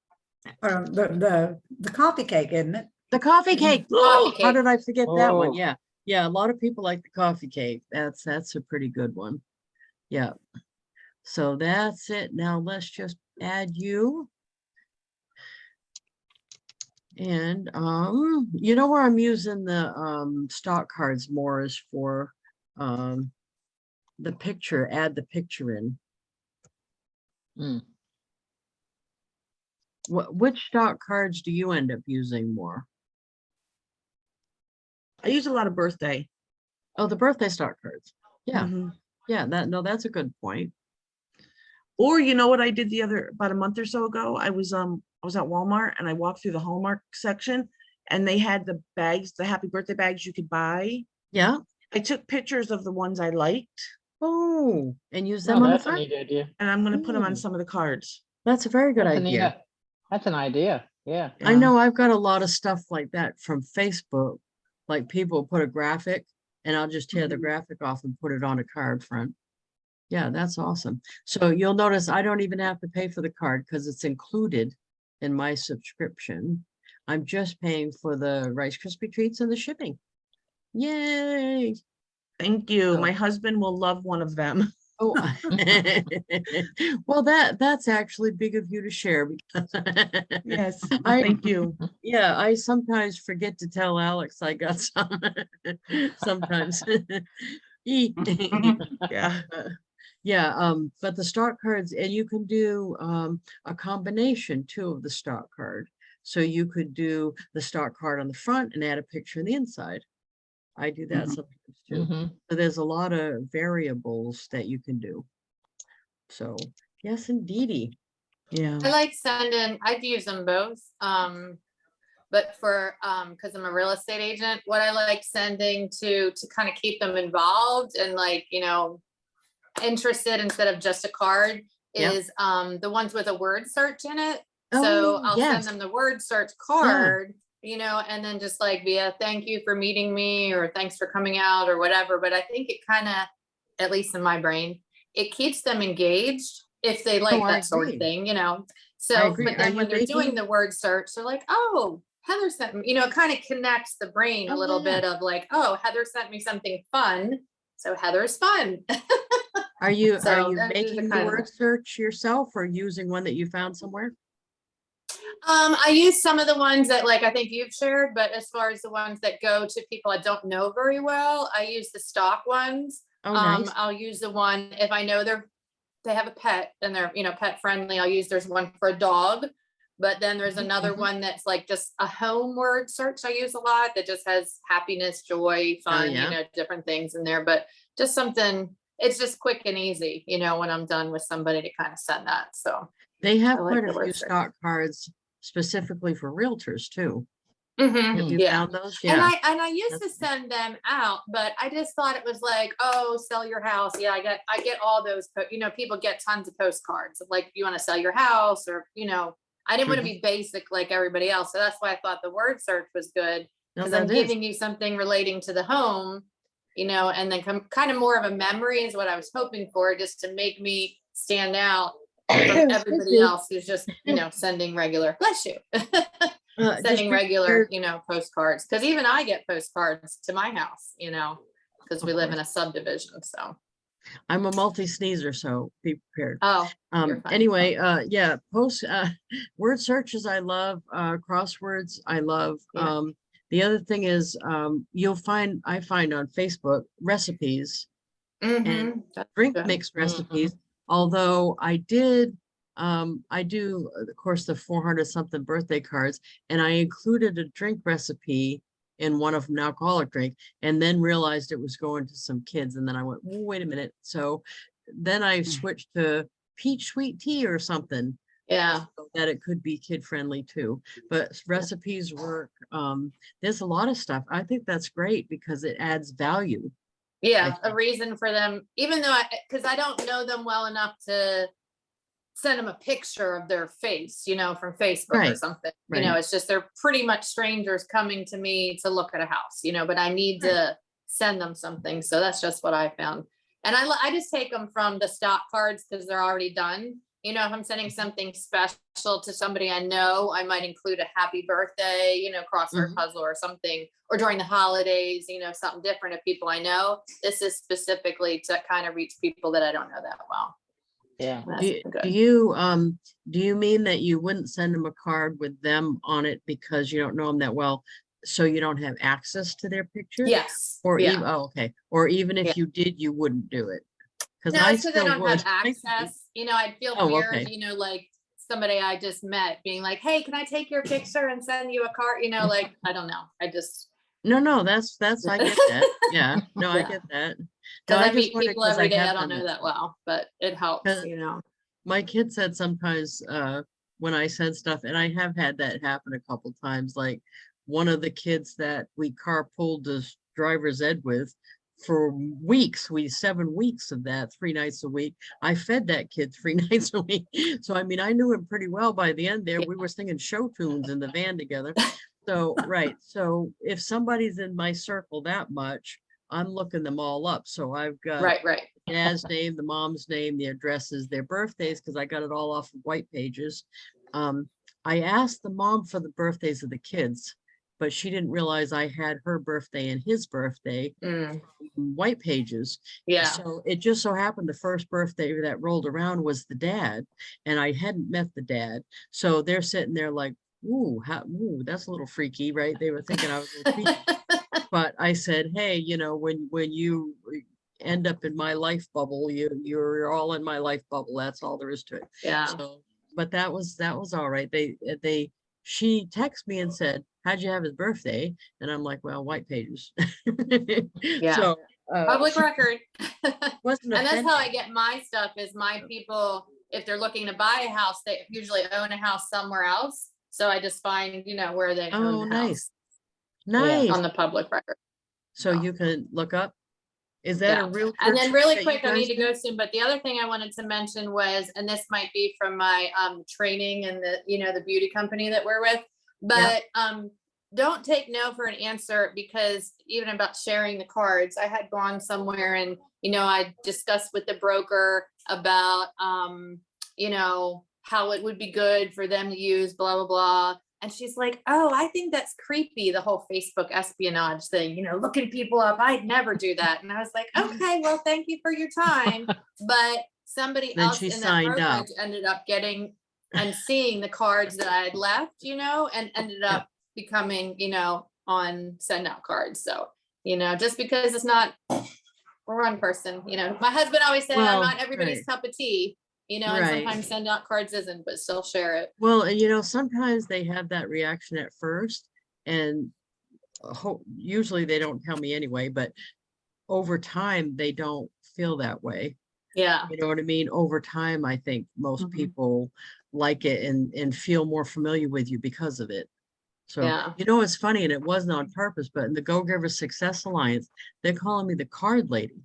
The coffee cake, isn't it? The coffee cake. Coffee How cake. did I forget that one? Oh. Yeah. Yeah, a lot of people like the coffee cake. That's a pretty good one. Yeah. So that's it. Now let's just add you. And you know where I'm using the stock cards more is for the picture, add the picture in. Which stock cards do you end up using more? I use a lot of birthday. Oh, the birthday stock cards. Yeah. Mhm. Yeah, that's a good point. Or you know what I did about a month or so ago? I was at Walmart and I walked through the Hallmark section and they had the bags, the happy birthday bags you could buy. Yeah. I took pictures of the ones I liked Oh, and use them Oh, on the that's a front. neat idea. and I'm gonna put them on Mm. some of the cards. That's a very good That's a neat, idea. that's an idea. Yeah. I Yeah. know I've got a lot of stuff like that from Facebook. Like people put a graphic and I'll just tear the Mhm. graphic off and put it on a card front. Yeah, that's awesome. So you'll notice I don't even have to pay for the card because it's included in my subscription. I'm just paying for the Rice Krispie treats and the shipping. Yay. Thank you. Oh. My husband will love one of them. Oh, well, that's actually big of you to share because Yes, I- thank you. yeah, I sometimes forget to tell Alex I got some sometimes. Yeah. Yeah, but the stock cards, and you can do a combination too of the stock card. So you could do the stock card on the front and add a picture on the inside. I do that Mhm. sometimes too. Mhm. So there's a lot of variables that you can do. So yes, indeedy. Yeah. I like sending, I'd use them both. But for, cause I'm a real estate agent, what I like sending to kind of keep them involved and like, interested instead of just a card Yeah. is, the ones with a word search in it. So Oh, I'll yes. send them the word search card, and then just like via thank you for meeting me or thanks for coming out or whatever. But I think it kind of, at least in my brain, it keeps them engaged if they like Oh, I that sort of agree. thing, I So, agree. but Are then you when they're doing making- the word search, they're like, oh, Heather sent me, it kind of connects the brain a Oh, little yeah. bit of like, oh, Heather sent me something fun. So Heather's fun. Are you So are you those are the making the kind of- word search yourself or using one that you found somewhere? I use some of the ones that like I think you've shared, but as far as the ones that go to people I don't know very well, I use the stock ones. Oh, nice. I'll use the one if I know they have a pet and they're, pet friendly. I'll use, there's one for a dog, but then there's another mhm. one that's like just a home word search I use a lot that just has happiness, joy, fun, yeah. different things in there, but just something, it's just quick and easy, when I'm done with somebody to kind of send that. So They have I like quite the a few word search. stock cards specifically for realtors too. Mhm, Have you yeah. found those? And Yeah. I used to That's- send them out, but I just thought it was like, oh, sell your house. Yeah, I get all those, people get tons of postcards of like, you want to sell your house or, I didn't want to be basic like everybody else. So that's why I thought the word search was good No, because I'm that is. giving you something relating to the home, and then kind of more of a memory is what I was hoping for, just to make me stand out from Excuse everybody me. else who's just, sending regular, bless you. Just Sending be regular, prepared. postcards, because even I get postcards to my house, because we Of live in course. a subdivision, so. I'm a multi-sneezer, so be prepared. Oh, you're fine. Anyway, yeah, word searches I love, crosswords I love. Yeah. The other thing is, I find on Facebook recipes and Mhm, that's drink good. mix recipes. Although I do, of course, the 400 something birthday cards, and I included a drink recipe in one of them, an alcoholic drink, and then realized it was going to some kids. And then I went, "Whoa, wait a minute." So then I switched to peach sweet tea or something Yeah, so that it could be kid friendly too. But recipes work. There's a lot of stuff. I think that's great because it adds value. yeah, a think. reason for them, even though because I don't know them well enough to send them a picture of their face, from Facebook or Right, something. right. It's just they're pretty much strangers coming to me to look at a house, but I need Right. to send them something. So that's just what I found. And I just take them from the stock cards because they're already done. If I'm sending something special to somebody I know, I might include a happy birthday, crossword Mhm. puzzle or something, or during the holidays, something different of people I know. This is specifically to kind of reach people that I don't know that well. Yeah. That's Do good. you mean that you wouldn't send them a card with them on it because you don't know them that well, so you don't have access to their picture? Yes. Or Yeah. even, oh, okay, or even Yeah. if you did, you wouldn't do it? Because No, I it's because I still don't have would. I think- access. I'd feel Oh, weird, okay. like somebody I just met being like, hey, can I take your picture and send you a card? Like, I don't know. I just, No, that's, I get that. Yeah, no, I Yeah. get that. No, because I I just meet wondered people because I every day. I have don't done know that. that well, but it helps, 'Cause My kid said sometimes, when I send stuff, and I have had that happen a couple times, like one of the kids that we carpooled to driver's ed with for weeks, 7 weeks of that, 3 nights a week. I fed that kid 3 nights a week. So, I mean, I knew him pretty well by the end there. Yeah. We were singing show tunes in the van together. So, right. So if somebody's in my circle that much, I'm looking them all up. So I've got right. dad's name, the mom's name, the addresses, their birthdays, because I got it all off of white pages. I asked the mom for the birthdays of the kids, but she didn't realize I had her birthday and his birthday Mm, in white pages. yeah. So it just so happened the first birthday that rolled around was the dad, and I hadn't met the dad. So they're sitting there like, ooh, that's a little freaky, right? They were thinking I was a little freaky. But I said, hey, when you end up in my life bubble, you're all in my life bubble. That's all there is to it. Yeah. So, but that was all right. She texted me and said, how'd you have his birthday? And I'm like, well, white pages. Yeah. So Public record. wasn't And that's how I offended. get my stuff is my people, if they're looking to buy a house, they usually own a house somewhere else. So I just find, where they Oh, own the nice. house Nice. on the public record. So you can look up. Is that a Yeah. real? And then church really that you quick, I guys need to do? go soon, but the other thing I wanted to mention was, and this might be from my training and the beauty company that we're with, but don't take no for an answer, because even about sharing the cards, I had gone somewhere and, I discussed with the broker about, how it would be good for them to use blah, blah, blah. And she's like, oh, I think that's creepy, the whole Facebook espionage thing, looking people up. I'd never do that. And I was like, okay, well, thank you for your time. But somebody Then else she in that signed up. brokerage ended up getting and seeing the cards that I had left, you know, and ended up becoming, you know, on SendOutCards. So, you know, just because it's not one person, you know, my husband always said, I'm Well, not everybody's right. cup of tea, you know, and Right. sometimes SendOutCards isn't, but still share it. Well, and you know, sometimes they have that reaction at first, and usually they don't tell me anyway, but over time they don't feel that way. Yeah. You know what I mean? Over time, I think most Mhm. people like it and feel more familiar with you because of it. So, Yeah. you know, it's funny, and it wasn't on purpose, but in the Go Giver Success Alliance, they're calling me the card lady.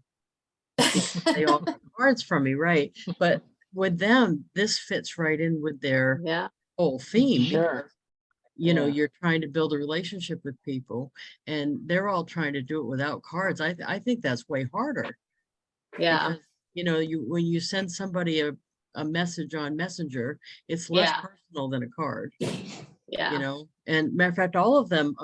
They all get cards from me, right? But with them, this fits right in with their Yeah. whole theme. Sure. Because, you know, Yeah. you're trying to build a relationship with people, and they're all trying to do it without cards. I think that's way harder. Yeah. Because, you know, when you send somebody a message on Messenger, it's less Yeah. personal than a card, you Yeah. know. And matter of fact, all of them,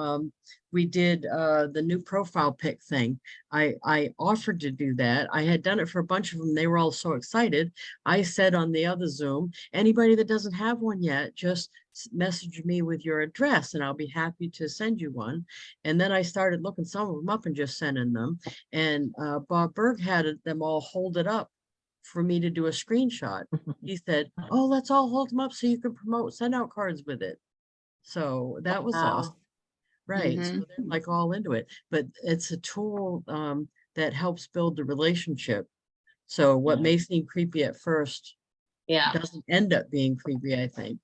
we did the new profile pic thing. I offered to do that. I had done it for a bunch of them. They were all so excited. I said on the other Zoom, anybody that doesn't have one yet, just message me with your address and I'll be happy to send you one. And then I started looking some of them up and just sending them. And Bob Berg had them all hold it up for me to do a screenshot. He said, oh, let's all hold them up so you can promote SendOutCards with it. So that was Wow. awesome. Right. So Mhm. they're like all into it, but it's a tool that helps build the relationship. So what Yeah. may seem creepy at first Yeah. doesn't end up being creepy, I think.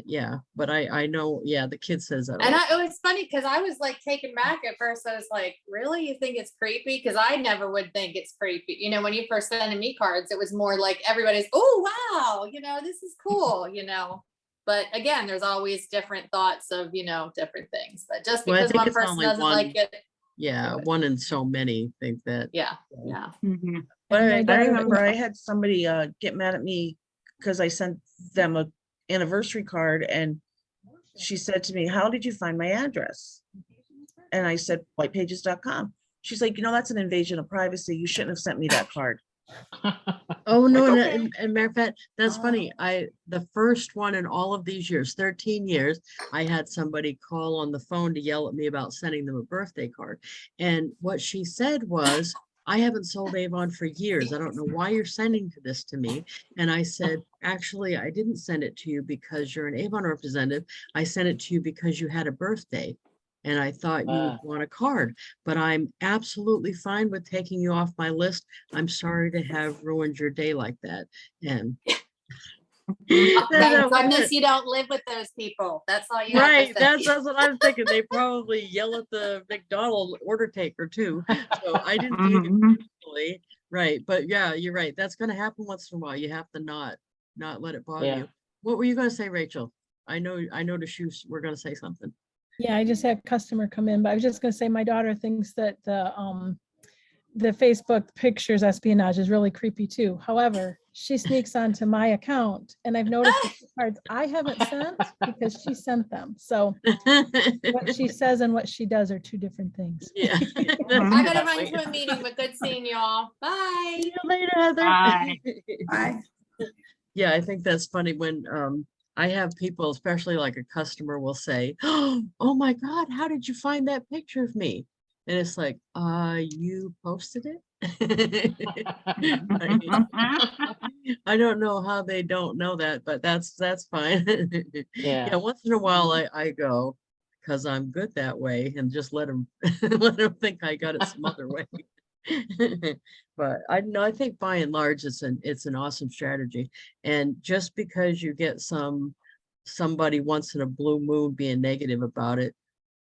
Yeah, but I know, yeah, the kid says that. And it was funny because I was like taken back at first. I was like, really? You think it's creepy? Because I never would think it's creepy. You know, when you first sending me cards, it was more like everybody's, oh, wow, you know, this is cool, you know. But again, there's always different thoughts of, you know, different things. But just Well, I because think one it's person only doesn't one. like it. Yeah, do it. one in so many think that. Yeah. Yeah. Mhm. But And my I daughter- remember I had somebody get mad at me because I sent them a anniversary card, and she said to me, how did you find my address? And I said, whitepages.com. She's like, you know, that's an invasion of privacy. You shouldn't have sent me that card. Oh, no, Like, and, okay. and matter of fact, that's funny. The first one in all of these years, 13 years, I had somebody call on the phone to yell at me about sending them a birthday card. And what she said was, I haven't sold Avon for years. I don't know why you're sending this to me. And I said, actually, I didn't send it to you because you're an Avon representative. I sent it to you because you had a birthday. And I thought you would want a card, but I'm absolutely fine with taking you off my list. I'm sorry to have ruined your day like that. And Thank that was goodness it. you don't live with those people. That's all you have Right, to say. that's what I'm thinking. They probably yell at the McDonald's order taker too. So I didn't take it Mhm. personally. Right, but yeah, you're right. That's gonna happen once in a while. You have to not let it bother Yeah. you. What were you gonna say, Rachel? I noticed you were gonna say something. Yeah, I just had a customer come in, but I was just gonna say my daughter thinks that the Facebook pictures espionage is really creepy too. However, she sneaks onto my account and I've noticed the cards I haven't sent because she sent them. So what she says and what she does are two different things. Yeah. I gotta run to a meeting, but good seeing y'all. Bye. See you later, Heather. Bye. Bye. Yeah, I think that's funny when I have people, especially like a customer will say, oh my God, how did you find that picture of me? And it's like, you posted it? I don't know how they don't know that, but that's fine. Yeah, Yeah. once in a while I go because I'm good that way and just let them let them think I got it some other way. But I know, I think by and large it's an awesome strategy. And just because you get somebody once in a blue moon being negative about it,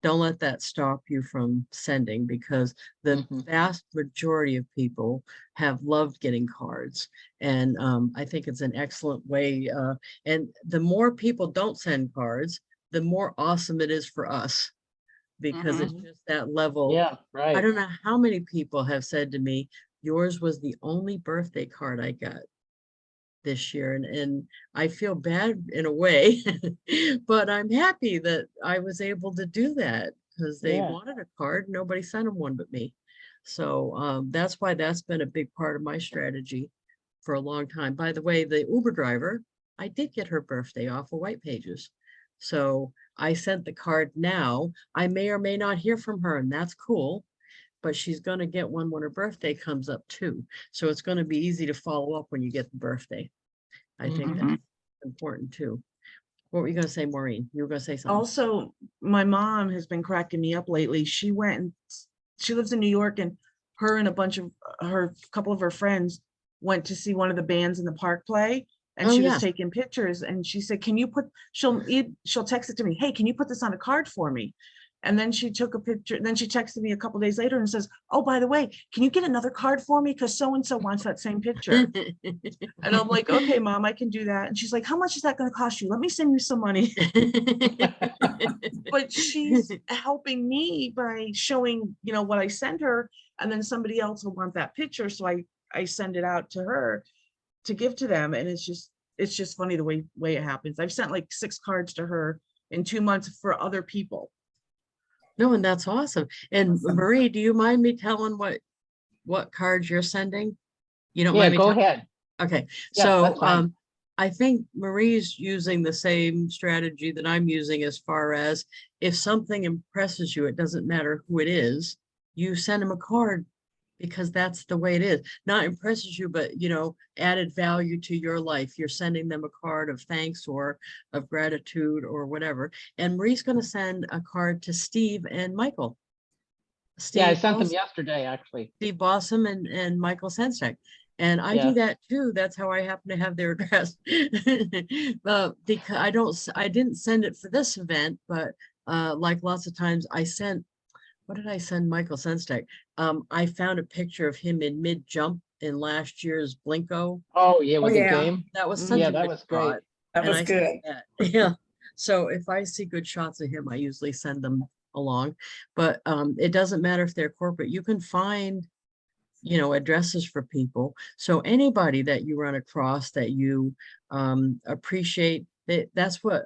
don't let that stop you from sending, because the Mhm. vast majority of people have loved getting cards. And I think it's an excellent way. And the more people don't send cards, the more awesome it is for us, because it's just that level. Yeah, I right. don't know how many people have said to me, yours was the only birthday card I got this year. And I feel bad in a way, but I'm happy that I was able to do that because they Yeah. wanted a card. Nobody sent them one but me. So that's why that's been a big part of my strategy for a long time. By the way, the Uber driver I did get her birthday off of White Pages. So I sent the card now. I may or may not hear from her, and that's cool. But she's gonna get one when her birthday comes up too. So it's gonna be easy to follow up when you get the birthday. I think that's important too. What were you gonna say, Maureen? You were gonna say something. Also, my mom has been cracking me up lately. She went and she lives in New York, and her and a bunch of couple of her friends went to see one of the bands in the park play. And Oh, she yeah. was taking pictures, and she said, can you put, she'll text it to me. Hey, can you put this on a card for me? And then she took a picture. Then she texted me a couple days later and says, oh, by the way, can you get another card for me? Because so-and-so wants that same picture. And I'm like, okay, mom, I can do that. And she's like, how much is that going to cost you? Let me send you some money. But she's helping me by showing, you know, what I send her. And then somebody else will want that picture. So I send it out to her to give to them. And it's just funny the way it happens. I've sent like 6 cards to her in 2 months for other people. No, and that's awesome. And Marie, do you mind me telling what cards you're sending? You don't Yeah, mind me go telling? ahead. Okay, Yeah, so that's fine. I think Marie's using the same strategy that I'm using as far as if something impresses you, it doesn't matter who it is, you send them a card because that's the way it is. Not impresses you, but you know, added value to your life. You're sending them a card of thanks or of gratitude or whatever. And Marie's going to send a card to Steve and Michael. Yeah, I Steve sent them Boss- yesterday, actually. Steve Bossum and Michael Sensek. And I do Yeah. that too. That's how I happen to have their address. Because I didn't send it for this event, but like lots of times I sent, what did I send Michael Senstek? I found a picture of him in mid jump in last year's Blinko. Oh, yeah, with the yeah. game. That was such Yeah, a that good was great. shot. That And was I good. sent that. Yeah. So if I see good shots of him, I usually send them along. But it doesn't matter if they're corporate. You can find, you know, addresses for people. So anybody that you run across that you appreciate, that's what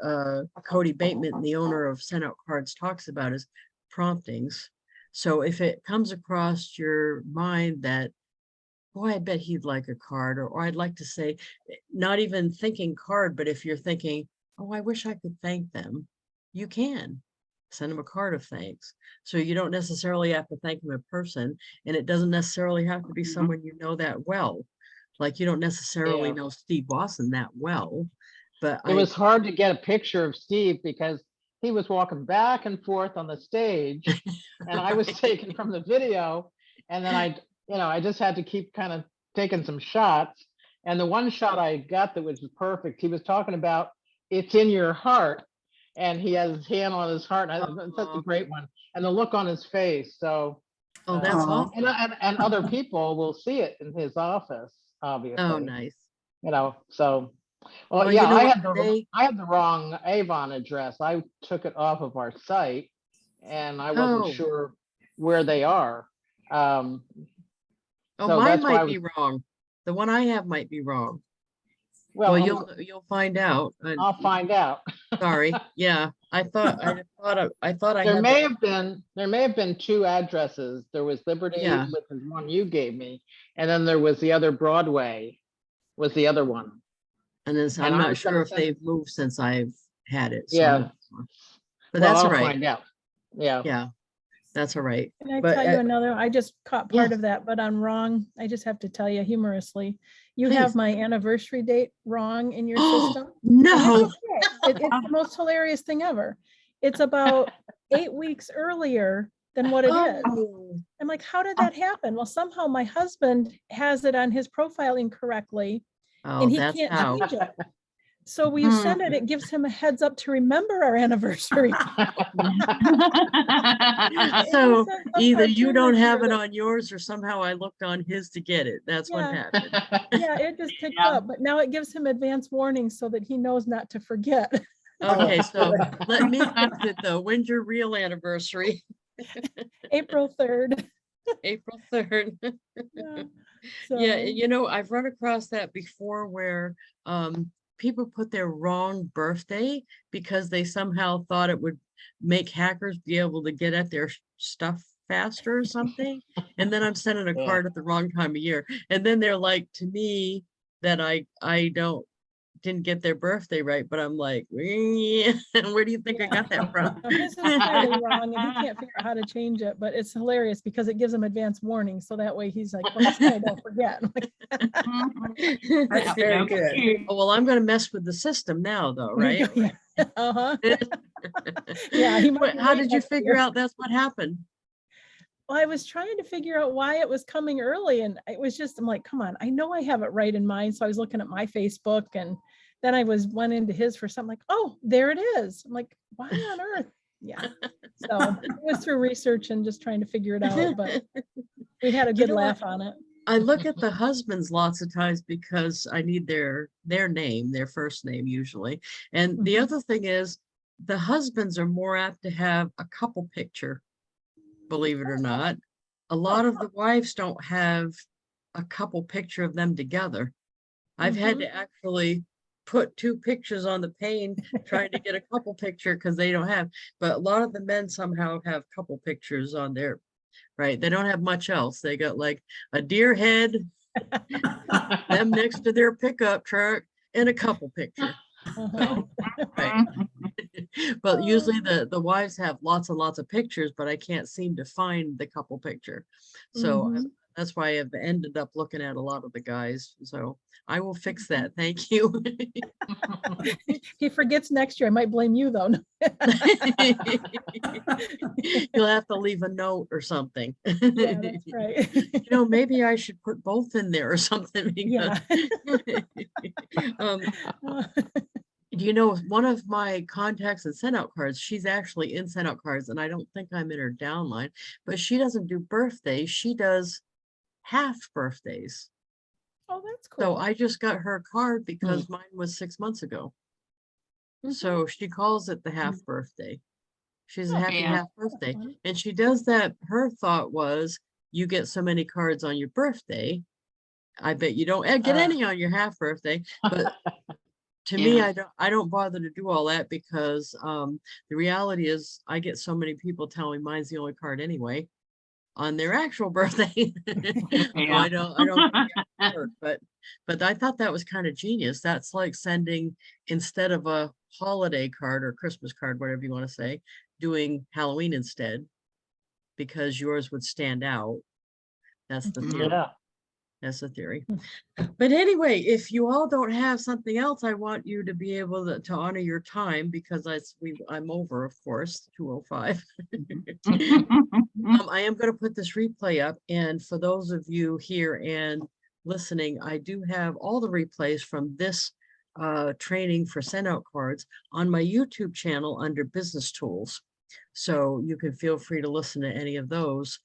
Cody Bateman, the owner of SendOutCards, talks about is promptings. So if it comes across your mind that, boy, I bet he'd like a card, or I'd like to say, not even thinking card, but if you're thinking, oh, I wish I could thank them, you can send them a card of thanks. So you don't necessarily have to thank them in person, and it doesn't necessarily have to be someone you know that well. Like you don't necessarily Yeah. know Steve Boston that well, but It was hard to get a picture of Steve because he was walking back and forth on the stage and I was taken from the video. And then I just had to keep kind of taking some shots. And the one shot I got that was perfect, he was talking about it's in your heart. And he has his hand on his heart. And it's such a great one. And the look on his face. So, oh, that's Aw. awesome. and other people will see it in his office, obviously. Oh, nice. You know, so. Well, Well, yeah, you know I what, had I had the wrong Avon address. I took it off of our site and I wasn't Oh. sure where they are. Oh, So mine that's why might I be was, wrong. The one I have might be wrong. well, Well, you'll find out. I'll find out. Sorry. Yeah, I thought I There had may the, have been 2 addresses. There was Liberty, Yeah. which is one you gave me, and then there was the other Broadway was the other one. and then And I'm I not was gonna sure if send- they've moved since I've had it. So I'm Yeah. not sure. But Well, that's all I'll right. find out. Yeah. Yeah, that's all right. Can I But, tell you another? I just caught part yes. of that, but I'm wrong. I just have to tell you humorously. You Please. have my anniversary date wrong in your system. And No. it's okay. It's the most hilarious thing ever. It's about 8 weeks earlier than what it is. Oh, I'm like, how did that happen? Well, somehow my husband has it on his profile incorrectly oh, and he that's can't how. change it. So when you send it, it gives him a heads up to remember our anniversary. So Some either you cartoon don't this have year it that- on yours or somehow I looked on his to get it. That's what Yeah. happened. Yeah, it just picked Yeah. up, but now it gives him advance warning so that he knows not to forget. Okay, so let me fix it though. When's your real anniversary? April 3rd. April 3rd. Yeah. Yeah, So, you know, I've run across that before where people put their wrong birthday because they somehow thought it would make hackers be able to get at their stuff faster or something. And then I'm sending a Yeah. card at the wrong time of year. And then they're like to me that I don't didn't get their birthday right, but I'm like, where do you think I got that from? His is clearly wrong and he can't figure out how to change it, but it's hilarious because it gives him advance warning. So that way he's like, well, this guy don't forget. I'm like, That's very good. Oh, well, I'm gonna mess with the system now, though, there you right? go, yeah. Uh-huh. Yeah, he might But be how right did you next to figure you. out that's what happened? Well, I was trying to figure out why it was coming early and it was just, I'm like, come on, I know I have it right in mind. So I was looking at my Facebook and then I went into his for something like, oh, there it is. I'm like, why on earth? Yeah. So it was through research and just trying to figure it out, but we had a You good know what? laugh on it. I look at the husbands lots of times because I need their name, their first name usually. And the Mhm. other thing is the husbands are more apt to have a couple picture, believe it or not. A lot of the wives don't have a couple picture of them together. I've had to actually put two pictures on the pane trying to get a couple picture because they don't have, but a lot of the men somehow have couple pictures on their, right? They don't have much else. They got like a deer head, them next to their pickup truck, and a couple picture. Uh-huh. Right. But usually the wives have lots and lots of pictures, but I can't seem to find the couple picture. So Mhm. that's why I've ended up looking at a lot of the guys. So I will fix that. Thank you. If he forgets next year, I might blame you though. You'll have to leave a note or something. Yeah, that's right. You know, maybe I should put both in there or something. Yeah. Um, you know, one of my contacts in SendOutCards, she's actually in SendOutCards, and I don't think I'm in her downline, but she doesn't do birthdays. She does half birthdays. Oh, that's So cool. I just got her card because mine was 6 months ago. Mhm. So she calls it the half birthday. She's a Oh, happy yeah. half birthday. fun. And she does that. Her thought was, you get so many cards on your birthday. I bet you don't get any on your half birthday. But to me, Yeah. I don't bother to do all that because the reality is I get so many people telling mine's the only card anyway on their actual birthday. So I don't think it work, but I thought that was kind of genius. That's like sending, instead of a holiday card or Christmas card, whatever you want to say, doing Halloween instead, because yours would stand out. That's the theory. Yeah. That's the theory. But anyway, if you all don't have something else, I want you to be able to honor your time because I'm over, of course, 2:05. I am going to put this replay up, and for those of you here and listening, I do have all the replays from this training for SendOutCards on my YouTube channel under Business Tools. So you can feel free to listen to any of those.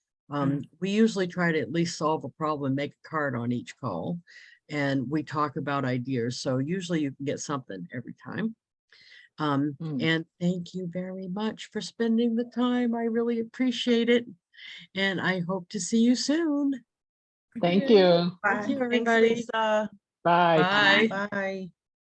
We usually try to at least solve a problem, make a card on each call, and we talk about ideas. So usually you can get something every time. And thank you very much for spending the time. I really appreciate it. And I hope to see you soon. Thank you. Thank you, Thanks, everybody. Lisa. Bye. Bye. Bye.